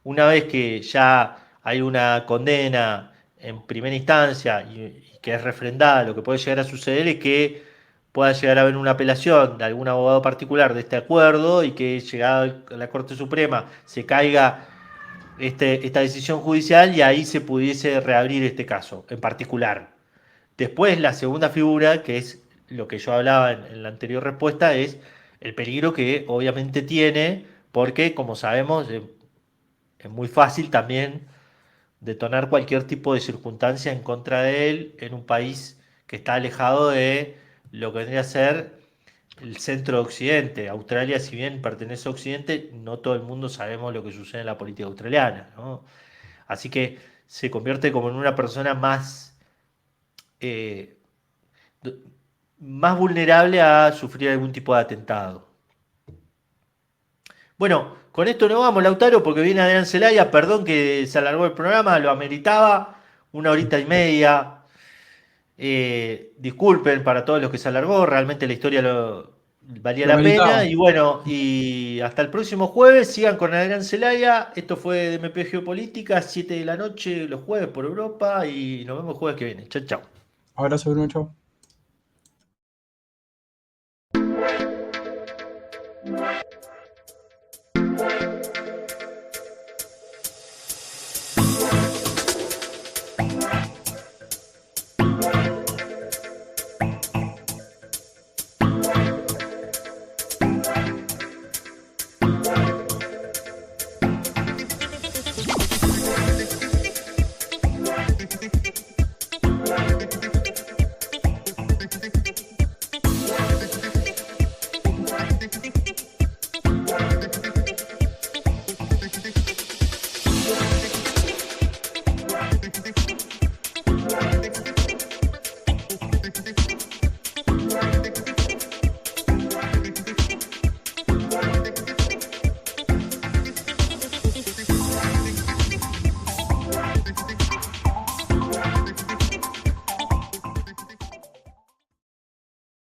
una vez que ya hay una condena en primera instancia y que es refrendada, lo que puede llegar a suceder es que pueda llegar a haber una apelación de algún abogado particular de este acuerdo y que llegado a la Corte Suprema se caiga esta decisión judicial y ahí se pudiese reabrir este caso en particular. Después, la segunda figura, que es lo que yo hablaba en la anterior respuesta, es el peligro que obviamente tiene, porque como sabemos, es muy fácil también detonar cualquier tipo de circunstancia en contra de él en un país que está alejado de lo que vendría a ser el centro de Occidente. Australia, si bien pertenece a Occidente, no todo el mundo sabemos lo que sucede en la política australiana, ¿no? Así que se convierte como en una persona eh, más vulnerable a sufrir algún tipo de atentado. Bueno, con esto nos vamos, Lautaro, porque viene Adrián Celaya. Perdón que se alargó el programa, lo ameritaba, 1 horita y media. Disculpen para todos los que se alargó, realmente la historia valía Lo la pena. meritaba. Y bueno, y hasta el próximo jueves, sigan con Adrián Celaya. Esto fue de MP Geopolítica, 7 de la noche, los jueves por Europa, y nos vemos el jueves que viene. Chau, chau. Abrazo, Bruno, chao.